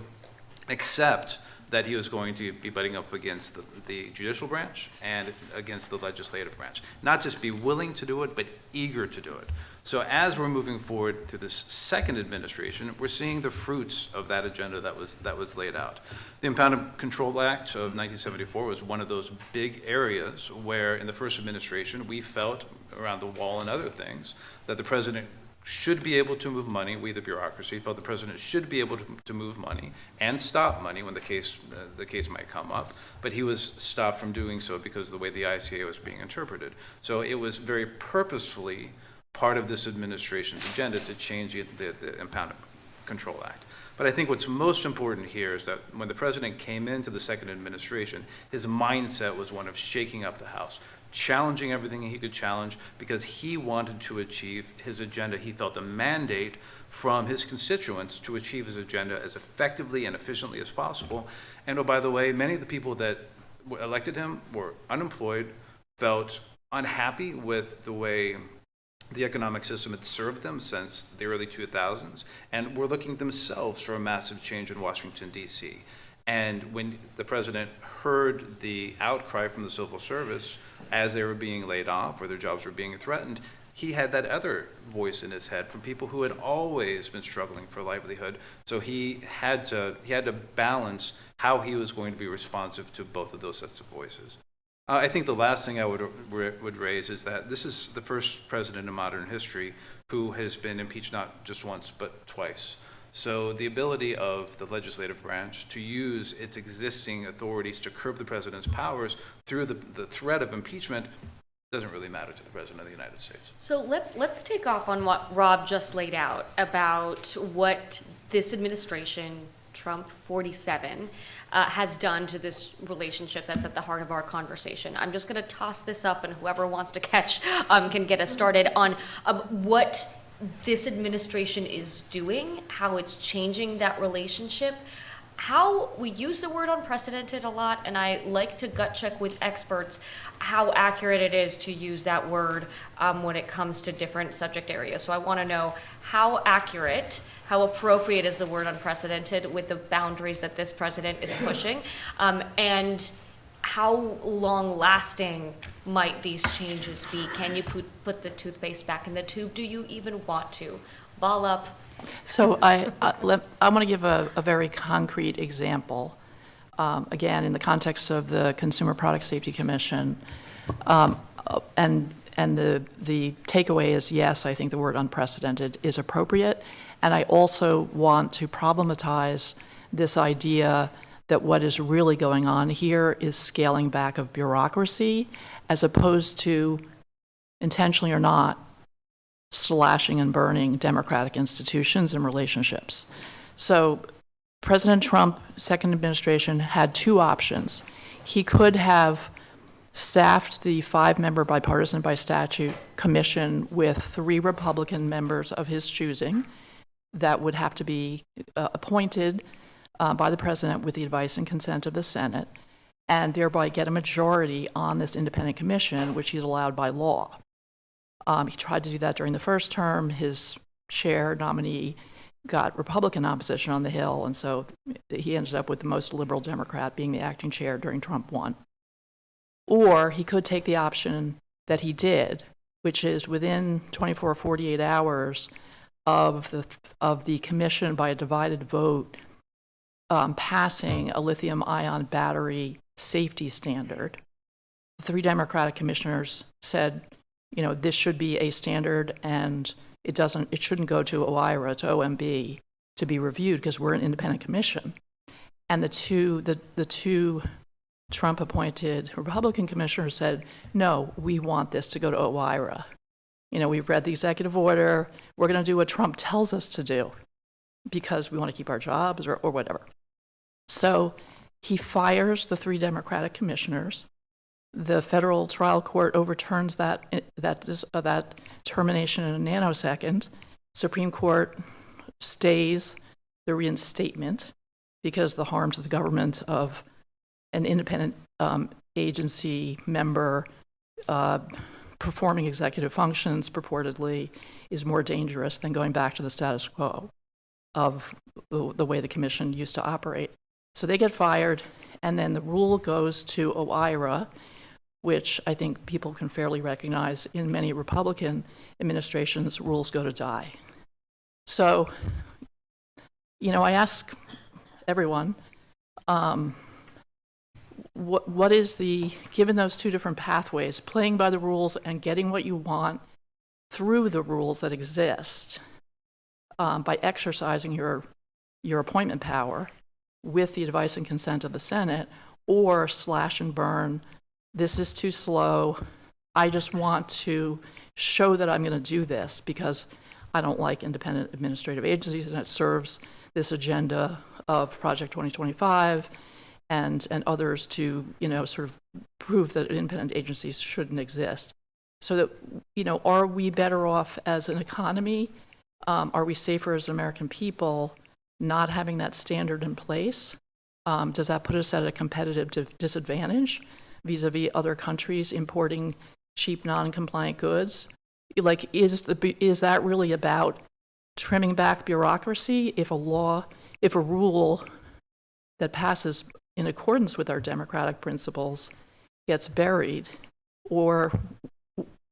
accept that he was going to be butting up against the judicial branch and against the legislative branch. Not just be willing to do it, but eager to do it. So as we're moving forward through this second administration, we're seeing the fruits of that agenda that was laid out. The Impound Control Act of 1974 was one of those big areas where in the first administration we felt, around the wall and other things, that the president should be able to move money. We, the bureaucracy, felt the president should be able to move money and stop money when the case might come up, but he was stopped from doing so because of the way the ICA was being interpreted. So it was very purposefully part of this administration's agenda to change the Impound Control Act. But I think what's most important here is that when the president came into the second administration, his mindset was one of shaking up the House, challenging everything he could challenge, because he wanted to achieve his agenda. He felt a mandate from his constituents to achieve his agenda as effectively and efficiently as possible. And oh, by the way, many of the people that elected him were unemployed, felt unhappy with the way the economic system had served them since the early 2000s, and were looking themselves for a massive change in Washington, D.C. And when the president heard the outcry from the civil service as they were being laid off or their jobs were being threatened, he had that other voice in his head from people who had always been struggling for livelihood. So he had to balance how he was going to be responsive to both of those sets of voices. I think the last thing I would raise is that this is the first president in modern history who has been impeached not just once, but twice. So the ability of the legislative branch to use its existing authorities to curb the president's powers through the threat of impeachment doesn't really matter to the president of the United States.
So let's take off on what Rob just laid out about what this administration, Trump 47, has done to this relationship that's at the heart of our conversation. I'm just going to toss this up, and whoever wants to catch can get us started on what this administration is doing, how it's changing that relationship. How we use the word unprecedented a lot, and I like to gut check with experts how accurate it is to use that word when it comes to different subject areas. So I want to know how accurate, how appropriate is the word unprecedented with the boundaries that this president is pushing, and how long-lasting might these changes be? Can you put the toothpaste back in the tube? Do you even want to? Ball up.
So I want to give a very concrete example, again, in the context of the Consumer Product Safety Commission. And the takeaway is, yes, I think the word unprecedented is appropriate. And I also want to problematize this idea that what is really going on here is scaling back of bureaucracy, as opposed to, intentionally or not, slashing and burning democratic institutions and relationships. So President Trump, second administration, had two options. He could have staffed the 5-member bipartisan by statute commission with 3 Republican members of his choosing that would have to be appointed by the president with the advice and consent of the Senate, and thereby get a majority on this independent commission, which he's allowed by law. He tried to do that during the first term. His chair nominee got Republican opposition on the Hill, and so he ended up with the most liberal Democrat being the acting chair during Trump 1. Or he could take the option that he did, which is within 24 or 48 hours of the commission by a divided vote passing a lithium-ion battery safety standard. The 3 Democratic commissioners said, you know, this should be a standard, and it shouldn't go to OIRA, to OMB, to be reviewed, because we're an independent commission. And the two Trump-appointed Republican commissioners said, no, we want this to go to OIRA. You know, we've read the executive order. We're going to do what Trump tells us to do because we want to keep our jobs or whatever. So he fires the 3 Democratic commissioners. The federal trial court overturns that termination in a nanosecond. Supreme Court stays the reinstatement because the harm to the government of an independent agency member performing executive functions purportedly is more dangerous than going back to the status quo of the way the commission used to operate. So they get fired, and then the rule goes to OIRA, which I think people can fairly recognize in many Republican administrations, rules go to die. So, you know, I ask everyone, what is given those 2 different pathways, playing by the rules and getting what you want through the rules that exist by exercising your appointment power with the advice and consent of the Senate, or slash and burn, this is too slow, I just want to show that I'm going to do this because I don't like independent administrative agencies and it serves this agenda of Project 2025 and others to, you know, sort of prove that independent agencies shouldn't exist. So that, you know, are we better off as an economy? Are we safer as American people not having that standard in place? Does that put us at a competitive disadvantage vis-a-vis other countries importing cheap, non-compliant goods? Like, is that really about trimming back bureaucracy if a rule that passes in accordance with our democratic principles gets buried? Or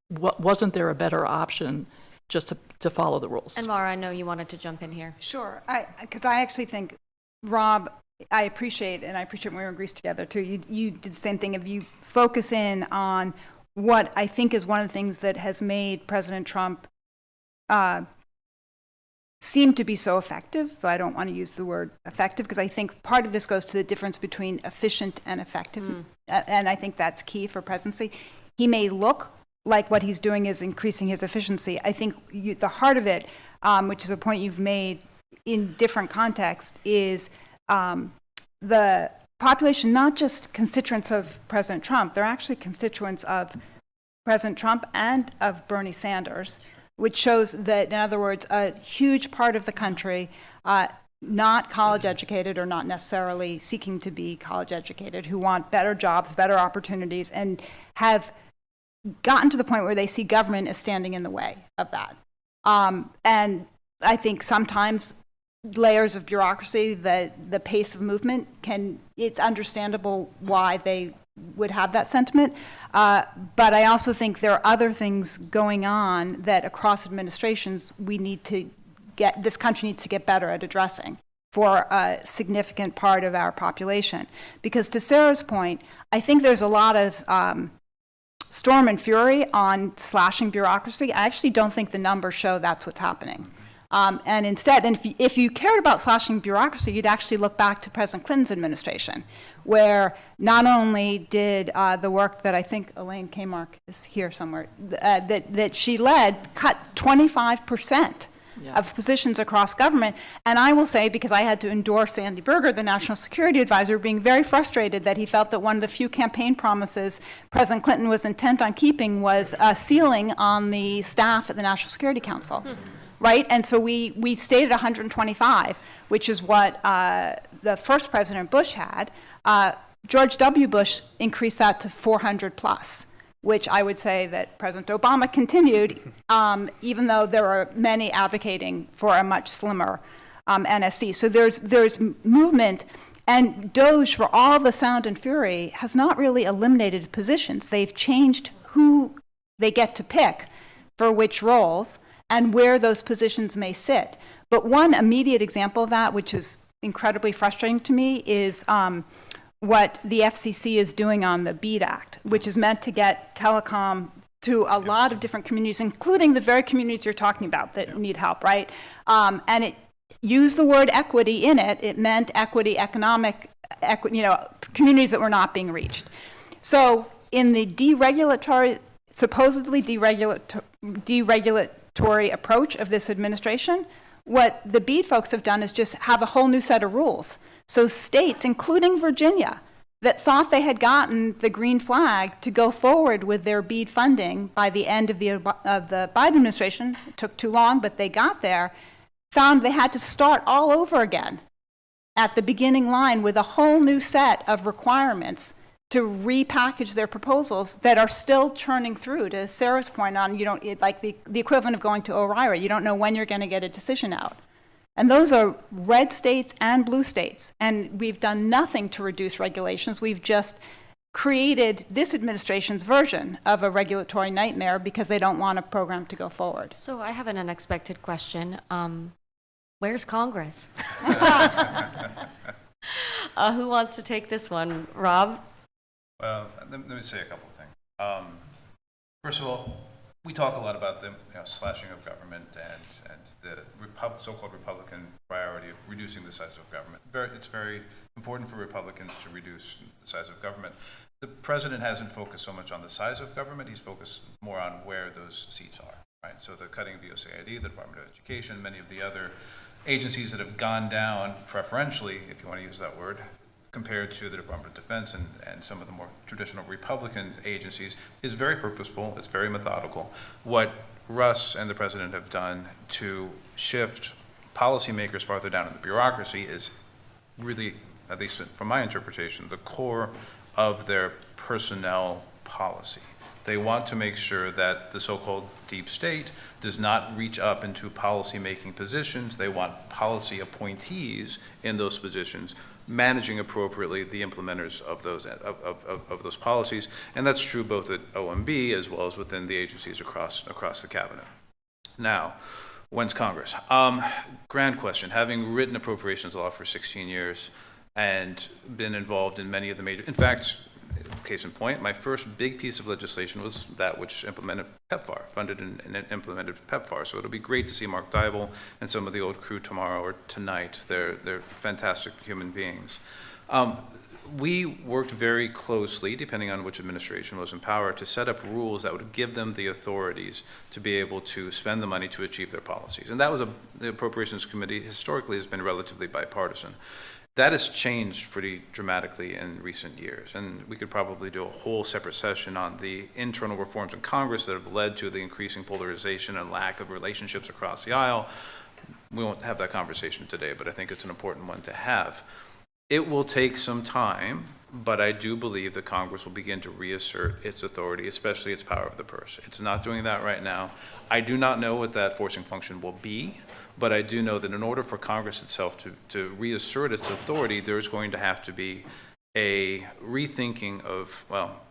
wasn't there a better option just to follow the rules?
And Mara, I know you wanted to jump in here.
Sure, because I actually think Rob I appreciate when we were in Greece together too. You did the same thing. If you focus in on what I think is one of the things that has made President Trump seem to be so effective, though I don't want to use the word effective, because I think part of this goes to the difference between efficient and effective, and I think that's key for presidency. He may look like what he's doing is increasing his efficiency. I think the heart of it, which is a point you've made in different contexts, is the population, not just constituents of President Trump, they're actually constituents of President Trump and of Bernie Sanders, which shows that, in other words, a huge part of the country, not college educated or not necessarily seeking to be college educated, who want better jobs, better opportunities, and have gotten to the point where they see government as standing in the way of that. And I think sometimes layers of bureaucracy, the pace of movement it's understandable why they would have that sentiment. But I also think there are other things going on that across administrations this country needs to get better at addressing for a significant part of our population. Because to Sarah's point, I think there's a lot of storm and fury on slashing bureaucracy. I actually don't think the numbers show that's what's happening. And instead, if you cared about slashing bureaucracy, you'd actually look back to President Clinton's administration, where not only did the work that I think Elaine Kmark is here somewhere, that she led, cut 25% of positions across government. And I will say, because I had to endorse Andy Berger, the National Security Advisor, being very frustrated that he felt that one of the few campaign promises President Clinton was intent on keeping was a ceiling on the staff at the National Security Council. Right? And so we stayed at 125, which is what the first President Bush had. George W. Bush increased that to 400 plus, which I would say that President Obama continued, even though there are many advocating for a much slimmer NSC. So there's movement, and DOJ, for all the sound and fury, has not really eliminated positions. They've changed who they get to pick for which roles and where those positions may sit. But one immediate example of that, which is incredibly frustrating to me, is what the FCC is doing on the BEAD Act, which is meant to get telecom to a lot of different communities, including the very communities you're talking about that need help, right? And it used the word equity in it. It meant equity, economic, communities that were not being reached. So in the supposedly deregulatory approach of this administration, what the BEAD folks have done is just have a whole new set of rules. So states, including Virginia, that thought they had gotten the green flag to go forward with their BEAD funding by the end of the Biden administration, it took too long, but they got there, found they had to start all over again at the beginning line with a whole new set of requirements to repackage their proposals that are still churning through. To Sarah's point on, like the equivalent of going to OIRA, you don't know when you're going to get a decision out. And those are red states and blue states. And we've done nothing to reduce regulations. We've just created this administration's version of a regulatory nightmare because they don't want a program to go forward.
So I have an unexpected question. Where's Congress? Who wants to take this one? Rob?
Well, let me say a couple of things. First of all, we talk a lot about the slashing of government and the so-called Republican priority of reducing the size of government. It's very important for Republicans to reduce the size of government. The president hasn't focused so much on the size of government. He's focused more on where those seats are. Right? So the cutting of the USAID, the Department of Education, many of the other agencies that have gone down preferentially, if you want to use that word, compared to the Department of Defense and some of the more traditional Republican agencies, is very purposeful, it's very methodical. What Russ and the president have done to shift policymakers farther down in the bureaucracy is really, at least from my interpretation, the core of their personnel policy. They want to make sure that the so-called deep state does not reach up into policy-making positions. They want policy appointees in those positions managing appropriately the implementers of those policies, and that's true both at OMB as well as within the agencies across the cabinet. Now, when's Congress? Grand question. Having written appropriations law for 16 years, and been involved in many of the major, in fact, case in point, my first big piece of legislation was that which implemented PEPFAR, funded and implemented PEPFAR. So it'll be great to see Mark Dybel and some of the old crew tomorrow or tonight. They're fantastic human beings. We worked very closely, depending on which administration was in power, to set up rules that would give them the authorities to be able to spend the money to achieve their policies. And that was the Appropriations Committee historically has been relatively bipartisan. That has changed pretty dramatically in recent years, and we could probably do a whole separate session on the internal reforms in Congress that have led to the increasing polarization and lack of relationships across the aisle. We won't have that conversation today, but I think it's an important one to have. It will take some time, but I do believe that Congress will begin to reassert its authority, especially its power of the purse. It's not doing that right now. I do not know what that forcing function will be, but I do know that in order for Congress itself to reassert its authority, there's going to have to be a rethinking of, well,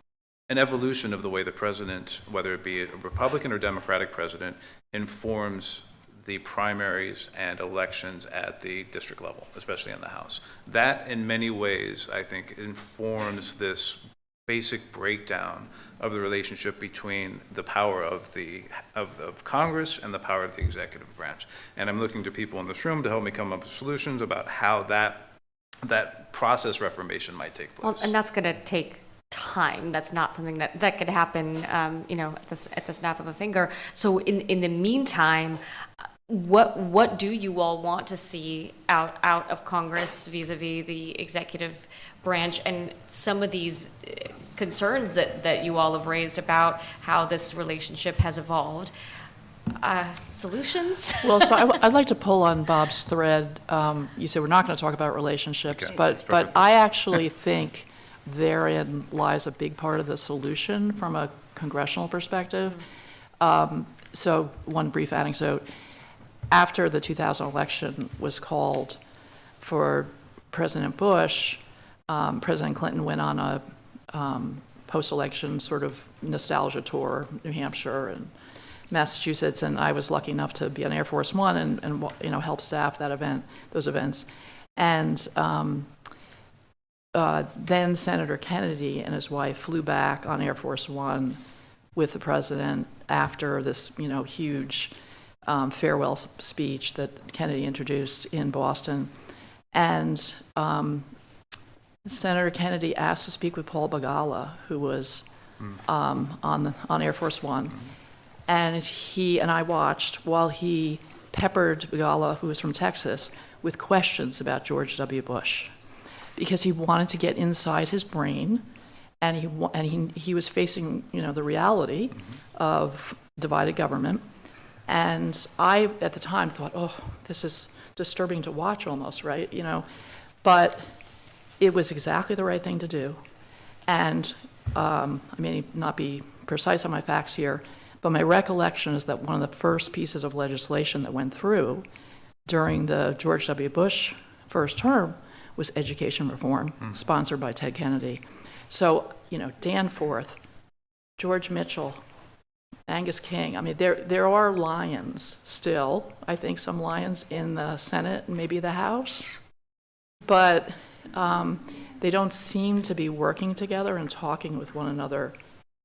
an evolution of the way the president, whether it be a Republican or Democratic president, informs the primaries and elections at the district level, especially in the House. That, in many ways, I think, informs this basic breakdown of the relationship between the power of Congress and the power of the executive branch. And I'm looking to people in this room to help me come up with solutions about how that process reformation might take place.
Well, and that's going to take time. That's not something that could happen, at the snap of a finger. So in the meantime, what do you all want to see out of Congress vis-a-vis the executive branch and some of these concerns that you all have raised about how this relationship has evolved? Solutions?
Well, so I'd like to pull on Bob's thread. You said we're not going to talk about relationships,
Okay,
but I actually think therein lies a big part of the solution from a congressional perspective. So one brief anecdote. After the 2000 election was called for President Bush, President Clinton went on a post-election sort of nostalgia tour, New Hampshire and Massachusetts, and I was lucky enough to be on Air Force One and help staff those events. And then Senator Kennedy and his wife flew back on Air Force One with the president after this huge farewell speech that Kennedy introduced in Boston. And Senator Kennedy asked to speak with Paul Begala, who was on Air Force One. And he and I watched while he peppered Begala, who was from Texas, with questions about George W. Bush, because he wanted to get inside his brain, and he was facing the reality of divided government. And I, at the time, thought, oh, this is disturbing to watch almost, right? But it was exactly the right thing to do. And I may not be precise on my facts here, but my recollection is that one of the first pieces of legislation that went through during the George W. Bush first term was education reform, sponsored by Ted Kennedy. So, Danforth, George Mitchell, Angus King. I mean, there are lions still. I think some lions in the Senate and maybe the House, but they don't seem to be working together and talking with one another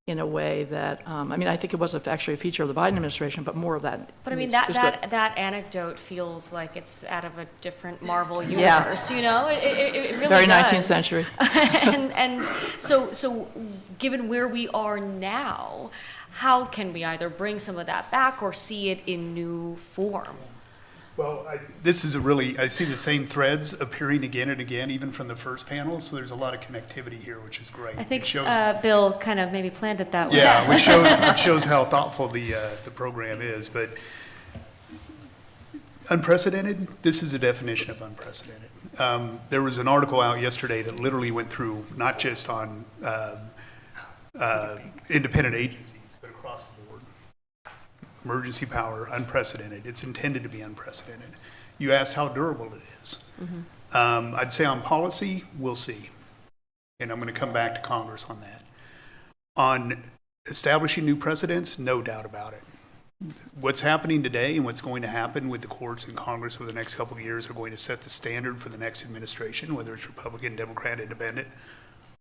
in a way that I think it was actually a feature of the Biden administration, but more of that.
But I mean,
is
that
good.
that anecdote feels like it's out of a different Marvel universe.
Yeah.
It really
Very
does.
19th century.
and so given where we are now, how can we either bring some of that back or see it in new form?
Well, I see the same threads appearing again and again, even from the first panel, so there's a lot of connectivity here, which is great.
I think
It shows,
Bill kind of maybe planned it that way.
yeah, which shows how thoughtful the program is, but unprecedented, this is a definition of unprecedented. There was an article out yesterday that literally went through not just on independent agencies, but across the board. Emergency power, unprecedented. It's intended to be unprecedented. You asked how durable it is. I'd say on policy, we'll see. And I'm going to come back to Congress on that. On establishing new precedents, no doubt about it. what's happening today and what's going to happen with the courts and Congress over the next couple of years are going to set the standard for the next administration, whether it's Republican, Democrat, Independent,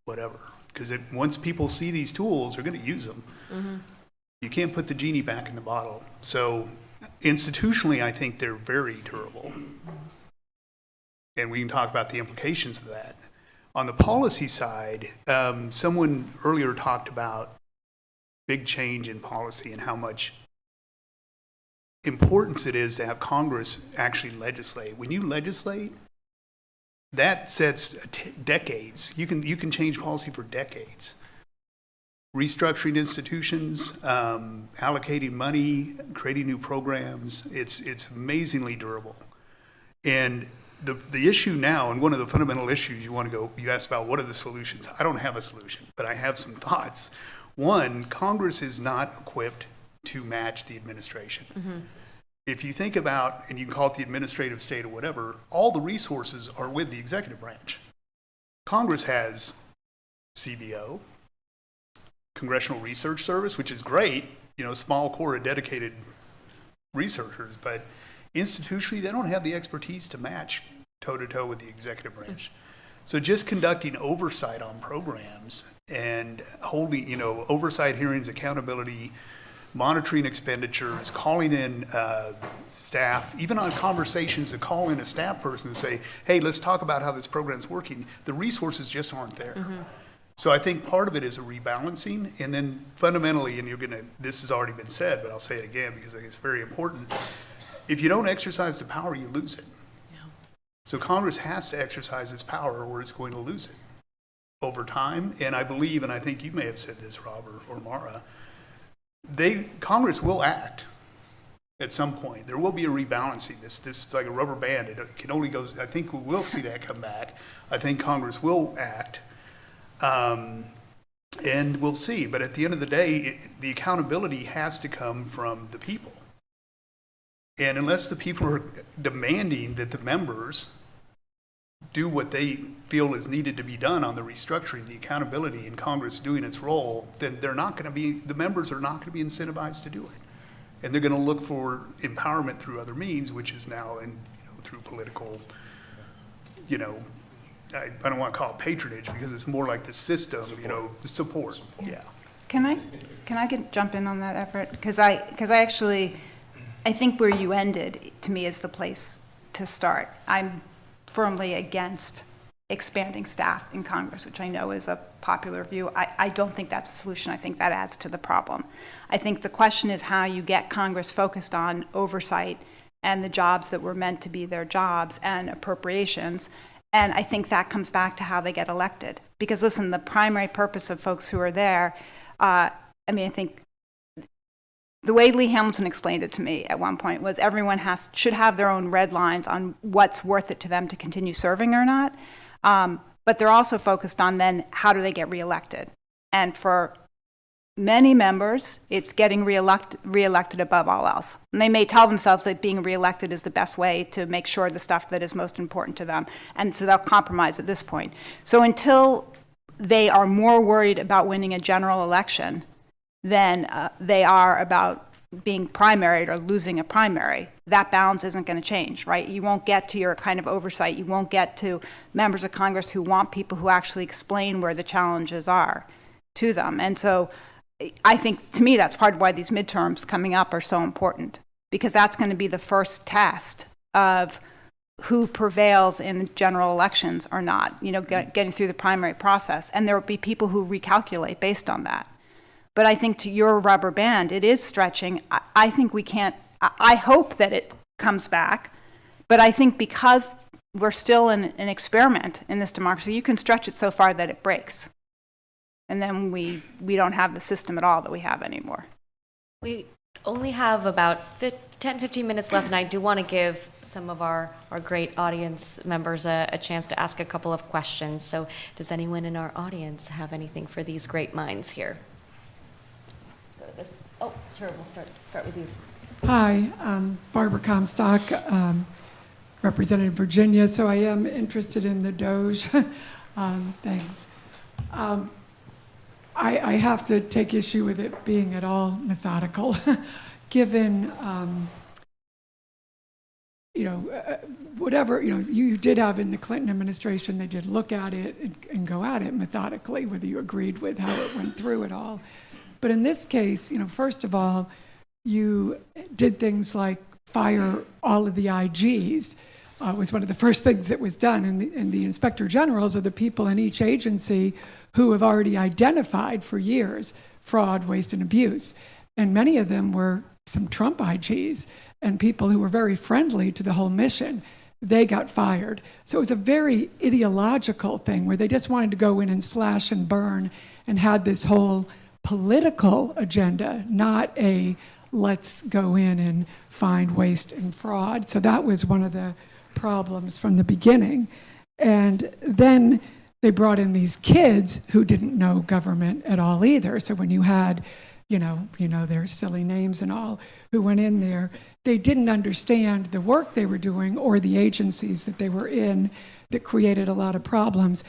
whatever. Because once people see these tools, they're going to use them. You can't put the genie back in the bottle. So institutionally, I think they're very durable. And we can talk about the implications of that. On the policy side, someone earlier talked about big change in policy and how much importance it is to have Congress actually legislate. When you legislate, that sets decades. You can change policy for decades. Restructuring institutions, allocating money, creating new programs, it's amazingly durable. And the issue now, and one of the fundamental issues you asked about, what are the solutions? I don't have a solution, but I have some thoughts. One, Congress is not equipped to match the administration. If you think about, and you can call it the administrative state or whatever, all the resources are with the executive branch. Congress has CBO, Congressional Research Service, which is great, small core of dedicated researchers, but institutionally, they don't have the expertise to match toe-to-toe with the executive branch. So just conducting oversight on programs and holding, oversight hearings, accountability, monitoring expenditures, calling in staff, even on conversations to call in a staff person and say, hey, let's talk about how this program's working. The resources just aren't there. So I think part of it is a rebalancing, and then fundamentally, and this has already been said, but I'll say it again because I think it's very important. If you don't exercise the power, you lose it. So Congress has to exercise its power or it's going to lose it over time. And I believe, and I think you may have said this, Rob or Mara, Congress will act at some point. There will be a rebalancing. This is like a rubber band. It can only go, I think we will see that come back. I think Congress will act. And we'll see. But at the end of the day, the accountability has to come from the people. And unless the people are demanding that the members do what they feel is needed to be done on the restructuring, the accountability, and Congress doing its role, then the members are not going to be incentivized to do it. And they're going to look for empowerment through other means, which is now through political, I don't want to call it patronage because it's more like the system, the support. Yeah.
Can I jump in on that effort? Because I think where you ended, to me, is the place to start. I'm firmly against expanding staff in Congress, which I know is a popular view. I don't think that's the solution. I think that adds to the problem. I think the question is how you get Congress focused on oversight and the jobs that were meant to be their jobs and appropriations. And I think that comes back to how they get elected. Because listen, the primary purpose of folks who are there, I think the way Lee Hamilton explained it to me at one point was everyone should have their own red lines on what's worth it to them to continue serving or not. But they're also focused on then how do they get reelected. And for many members, it's getting reelected above all else. And they may tell themselves that being reelected is the best way to make sure the stuff that is most important to them. And so they'll compromise at this point. So until they are more worried about winning a general election than they are about being primaried or losing a primary, that balance isn't going to change, right? You won't get to your kind of oversight. You won't get to members of Congress who want people who actually explain where the challenges are to them. And so I think, to me, that's part of why these midterms coming up are so important, because that's going to be the first test of who prevails in general elections or not, getting through the primary process. And there will be people who recalculate based on that. But I think to your rubber band, it is stretching. I think we can't, I hope that it comes back, but I think because we're still in an experiment in this democracy, you can stretch it so far that it breaks. And then we don't have the system at all that we have anymore.
We only have about 10-15 minutes left, and I do want to give some of our great audience members a chance to ask a couple of questions. So does anyone in our audience have anything for these great minds here? Let's go to this. Oh, sure, we'll start with you.
Hi, I'm Barbara Comstock, representing Virginia, so I am interested in the Doge things. I have to take issue with it being at all methodical. given, whatever, you did have in the Clinton administration, they did look at it and go at it methodically, whether you agreed with how it went through it all. But in this case, first of all, you did things like fire all of the IGs. Was one of the first things that was done. And the inspector generals are the people in each agency who have already identified for years fraud, waste, and abuse. And many of them were some Trump IGs and people who were very friendly to the whole mission. They got fired. So it was a very ideological thing where they just wanted to go in and slash and burn and had this whole political agenda, not a let's go in and find waste and fraud. So that was one of the problems from the beginning. And then they brought in these kids who didn't know government at all either. So when you had, their silly names and all, who went in there, they didn't understand the work they were doing or the agencies that they were in that created a lot of problems.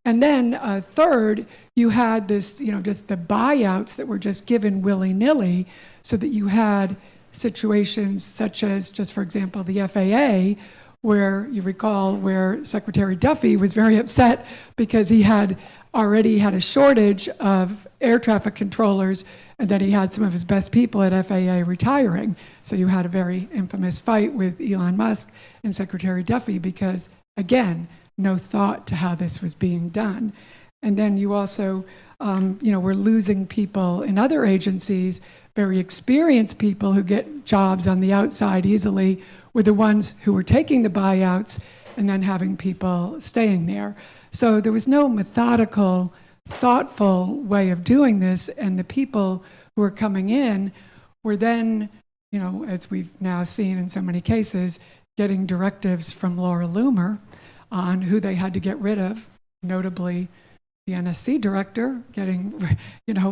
And then third, you had this, just the buyouts that were just given willy-nilly, so that you had situations such as, just for example, the FAA, where you recall where Secretary Duffy was very upset because he had already had a shortage of air traffic controllers, and then he had some of his best people at FAA retiring. So you had a very infamous fight with Elon Musk and Secretary Duffy because, again, no thought to how this was being done. And then you also, were losing people in other agencies, very experienced people who get jobs on the outside easily, were the ones who were taking the buyouts and then having people staying there. So there was no methodical, thoughtful way of doing this, and the people who were coming in were then, as we've now seen in so many cases, getting directives from Laura Loomer on who they had to get rid of, notably the NSC director getting,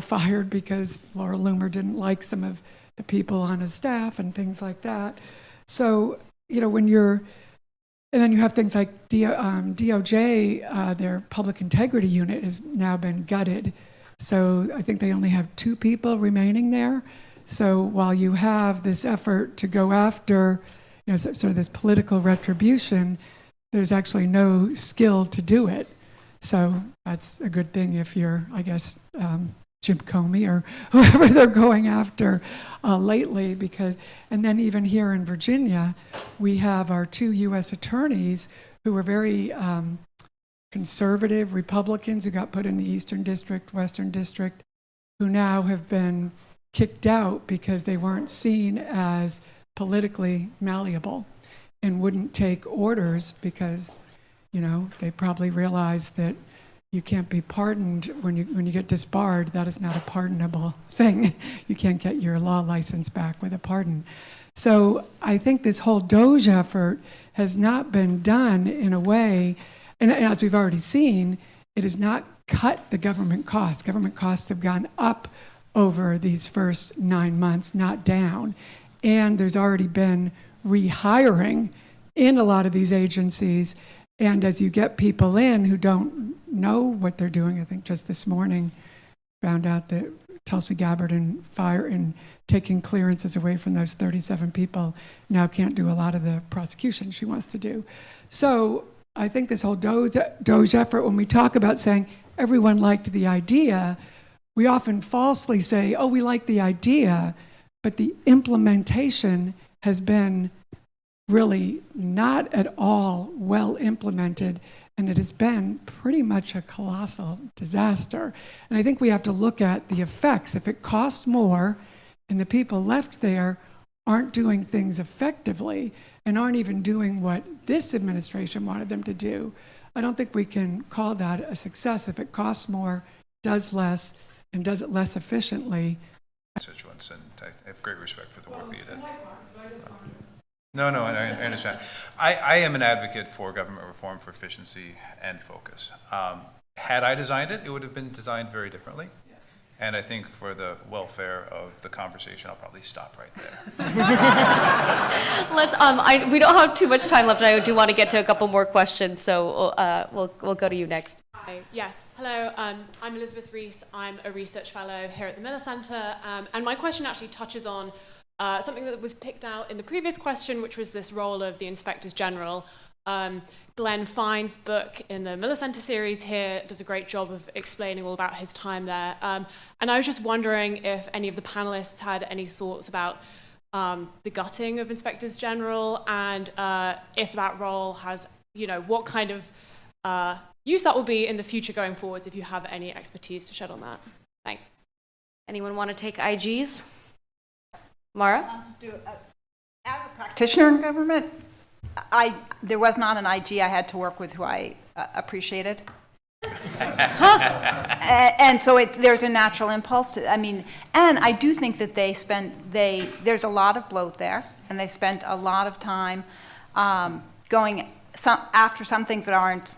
fired because Laura Loomer didn't like some of the people on his staff and things like that. So, and then you have things like DOJ, their public integrity unit has now been gutted. So I think they only have 2 people remaining there. So while you have this effort to go after, sort of this political retribution, there's actually no skill to do it. So that's a good thing if you're, I guess, Jim Comey or whoever they're going after lately. And then even here in Virginia, we have our 2 U.S. attorneys who were very conservative Republicans who got put in the Eastern District, Western District, who now have been kicked out because they weren't seen as politically malleable and wouldn't take orders because, they probably realized that you can't be pardoned when you get disbarred. That is not a pardonable thing. You can't get your law license back with a pardon. So I think this whole DOJ effort has not been done in a way, and as we've already seen, it has not cut the government costs. Government costs have gone up over these first 9 months, not down. And there's already been rehiring in a lot of these agencies. And as you get people in who don't know what they're doing, I think just this morning found out that Tulsi Gabbard and taking clearances away from those 37 people now can't do a lot of the prosecution she wants to do. So I think this whole DOJ effort, when we talk about saying everyone liked the idea, we often falsely say, oh, we like the idea, but the implementation has been really not at all well implemented, and it has been pretty much a colossal disaster. And I think we have to look at the effects. If it costs more and the people left there aren't doing things effectively and aren't even doing what this administration wanted them to do, I don't think we can call that a success. If it costs more, does less, and does it less efficiently.
Constituents, and I have great respect for the work that you did. No, I understand. I am an advocate for government reform for efficiency and focus. Had I designed it, it would have been designed very differently. And I think for the welfare of the conversation, I'll probably stop right there.
We don't have too much time left, and I do want to get to a couple more questions, so we'll go to you next.
Yes, hello, I'm Elizabeth Rees. I'm a research fellow here at the Miller Center, and my question actually touches on something that was picked out in the previous question, which was this role of the inspectors general. Glenn Fine's book in the Miller Center series here does a great job of explaining all about his time there. And I was just wondering if any of the panelists had any thoughts about the gutting of inspectors general, and if that role has, what kind of use that will be in the future going forwards, if you have any expertise to shed on that. Thanks.
Anyone want to take IGs? Mara?
As a practitioner in government, there was not an IG I had to work with who I appreciated. And so there's a natural impulse to, and I do think that there's a lot of bloat there, and they spent a lot of time going after some things that aren't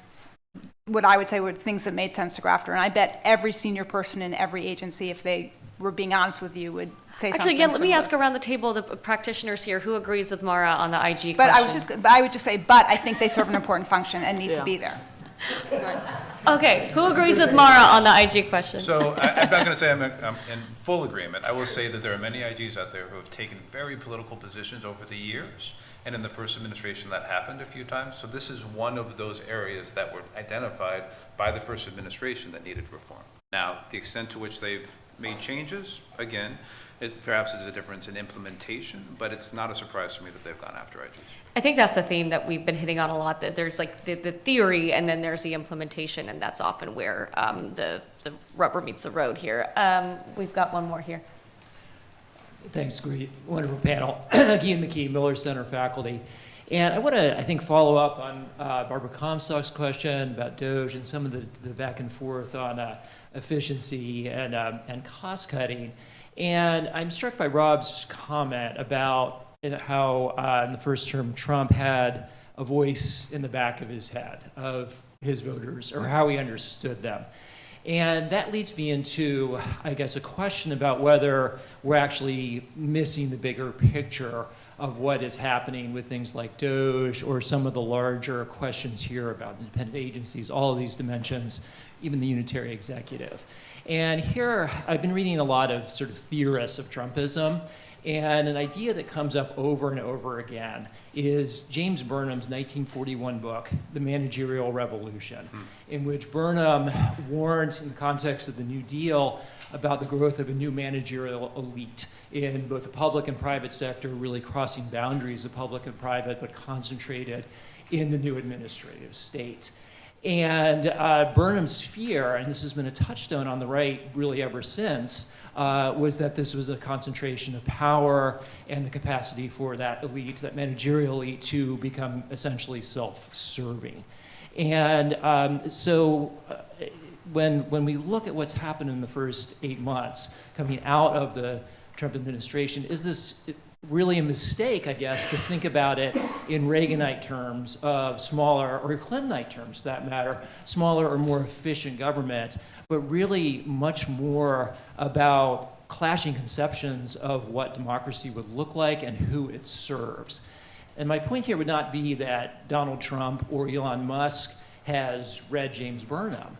what I would say were things that made sense to go after. And I bet every senior person in every agency, if they were being honest with you, would say something
Actually, yeah, let me
similar.
ask around the table the practitioners here who agrees with Mara on the IG
But
question.
I would just say, but I think they serve an important function and need to be there. Sorry.
Okay, who agrees with Mara on the IG question?
So I'm not going to say I'm in full agreement. I will say that there are many IGs out there who have taken very political positions over the years. And in the first administration, that happened a few times. So this is one of those areas that were identified by the first administration that needed reform. Now, the extent to which they've made changes, again, it perhaps is a difference in implementation, but it's not a surprise to me that they've gone after IGs.
I think that's the theme that we've been hitting on a lot, that there's like the theory and then there's the implementation, and that's often where the rubber meets the road here. We've got one more here.
Thanks, great, wonderful panel. Guian McKee, Miller Center faculty. And I want to, I think, follow up on Barbara Comstock's question about DOGE and some of the back and forth on efficiency and cost cutting. And I'm struck by Rob's comment about how in the first term Trump had a voice in the back of his head of his voters, or how he understood them. And that leads me into, I guess, a question about whether we're actually missing the bigger picture of what is happening with things like DOGE, or some of the larger questions here about independent agencies, all of these dimensions, even the unitary executive. And here, I've been reading a lot of sort of theorists of Trumpism, and an idea that comes up over and over again is James Burnham's 1941 book, The Managerial Revolution, in which Burnham warned, in the context of the New Deal, about the growth of a new managerial elite in both the public and private sector, really crossing boundaries of public and private, but concentrated in the new administrative state. And Burnham's fear, and this has been a touchstone on the right really ever since, was that this was a concentration of power and the capacity for that elite, that managerial elite, to become essentially self-serving. And so when we look at what's happened in the first 8 months coming out of the Trump administration, is this really a mistake, I guess, to think about it in Reaganite terms of smaller, or Clintonite terms for that matter, smaller or more efficient government, but really much more about clashing conceptions of what democracy would look like and who it serves? And my point here would not be that Donald Trump or Elon Musk has read James Burnham.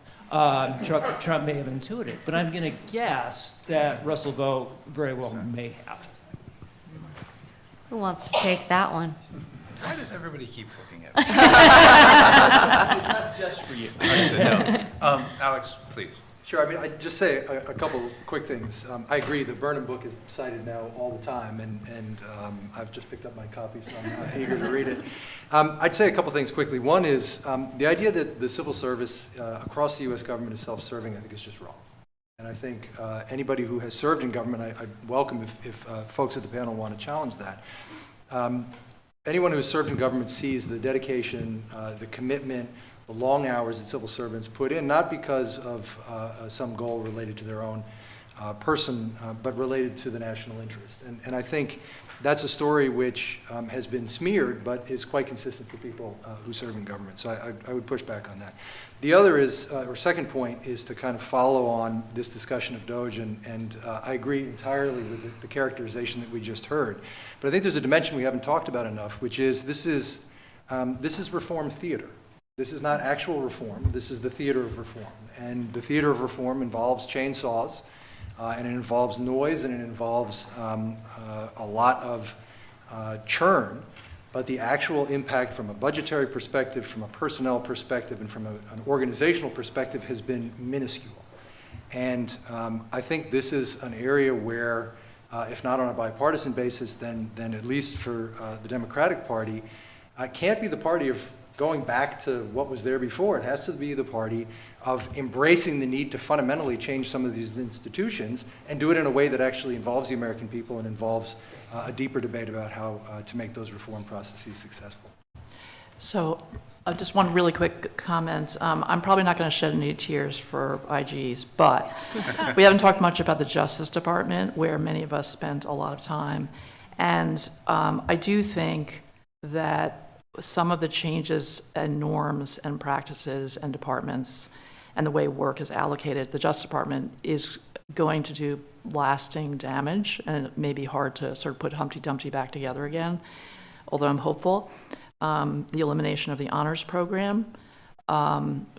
Trump may have intuited, but I'm going to guess that Russell Vought very well may have.
Who wants to take that one?
Why does everybody keep looking at me?
It's not just for you.
I said no. Alex, please.
Sure, I'd just say a couple quick things. I agree, the Burnham book is cited now all the time, and I've just picked up my copy, so I'm eager to read it. I'd say a couple things quickly. One is the idea that the civil service across the U.S. government is self-serving, I think is just wrong. And I think anybody who has served in government, I'd welcome if folks at the panel want to challenge that. Anyone who has served in government sees the dedication, the commitment, the long hours that civil servants put in, not because of some goal related to their own person, but related to the national interest. And I think that's a story which has been smeared, but is quite consistent for people who serve in government. So I would push back on that. The other is, or second point, is to kind of follow on this discussion of DOGE, and I agree entirely with the characterization that we just heard. But I think there's a dimension we haven't talked about enough, which is this is reform theater. This is not actual reform. This is the theater of reform. And the theater of reform involves chainsaws. and it involves noise, and it involves a lot of churn, but the actual impact from a budgetary perspective, from a personnel perspective, and from an organizational perspective has been minuscule. And I think this is an area where, if not on a bipartisan basis, then at least for the Democratic Party, can't be the party of going back to what was there before. It has to be the party of embracing the need to fundamentally change some of these institutions and do it in a way that actually involves the American people and involves a deeper debate about how to make those reform processes successful.
So just one really quick comment. I'm probably not going to shed any tears for IGs, but we haven't talked much about the Justice Department, where many of us spent a lot of time. And I do think that some of the changes and norms and practices and departments and the way work is allocated, the Justice Department is going to do lasting damage, and it may be hard to sort of put Humpty Dumpty back together again, although I'm hopeful. The elimination of the honors program,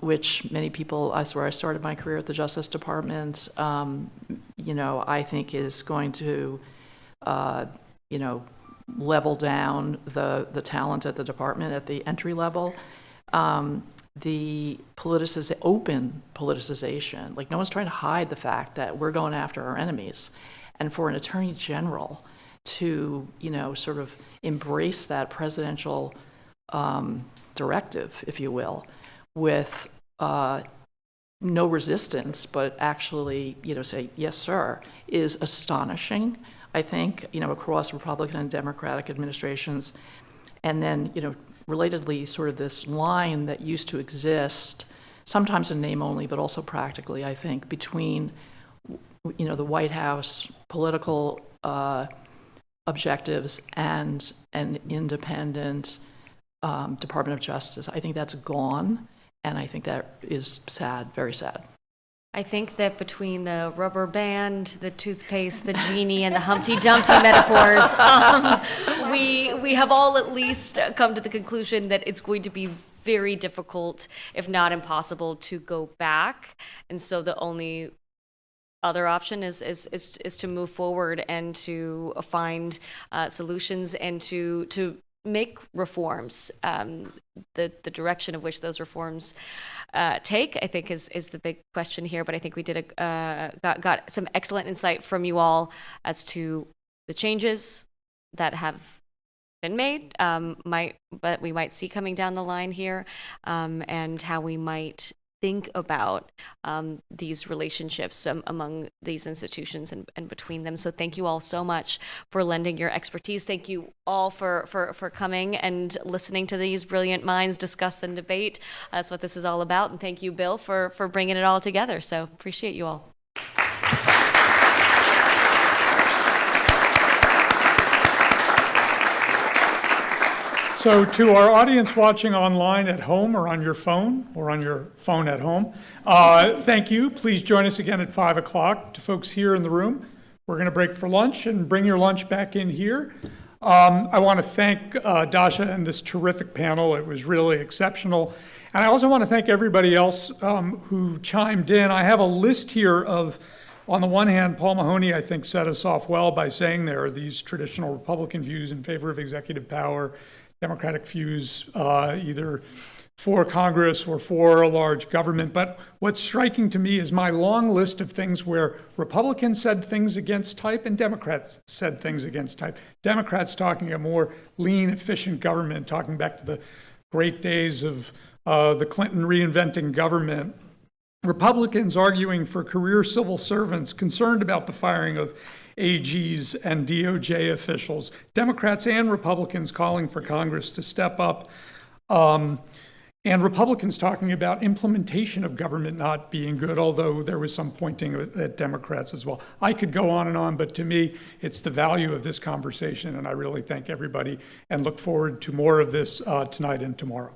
which many people, that's where I started my career at the Justice Department, I think is going to, level down the talent at the department at the entry level. The open politicization, like no one's trying to hide the fact that we're going after our enemies. And for an attorney general to, sort of embrace that presidential directive, if you will, with no resistance, but actually, say, yes, sir, is astonishing, I think, across Republican and Democratic administrations. And then, relatedly, sort of this line that used to exist, sometimes in name only, but also practically, I think, between, the White House political objectives and an independent Department of Justice. I think that's gone, and I think that is sad, very sad.
I think that between the rubber band, the toothpaste, the genie, and the Humpty Dumpty metaphors, we have all at least come to the conclusion that it's going to be very difficult, if not impossible, to go back. And so the only other option is to move forward and to find solutions and to make reforms. The direction of which those reforms take, I think, is the big question here. But I think we did got some excellent insight from you all as to the changes that have been made, but we might see coming down the line here, and how we might think about these relationships among these institutions and between them. So thank you all so much for lending your expertise. Thank you all for coming and listening to these brilliant minds discuss and debate. That's what this is all about. And thank you, Bill, for bringing it all together. So appreciate you all.
So to our audience watching online at home or on your phone at home, thank you. Please join us again at 5 o'clock. To folks here in the room, we're going to break for lunch and bring your lunch back in here. I want to thank Dasha and this terrific panel. It was really exceptional. And I also want to thank everybody else who chimed in. I have a list here of, on the one hand, Paul Mahoney, I think, set us off well by saying there are these traditional Republican views in favor of executive power, Democratic views either for Congress or for a large government. But what's striking to me is my long list of things where Republicans said things against type and Democrats said things against type. Democrats talking a more lean, efficient government, talking back to the great days of the Clinton reinventing government. Republicans arguing for career civil servants, concerned about the firing of AGs and DOJ officials, Democrats and Republicans calling for Congress to step up, and Republicans talking about implementation of government not being good, although there was some pointing at Democrats as well. I could go on and on, but to me, it's the value of this conversation, and I really thank everybody and look forward to more of this tonight and tomorrow.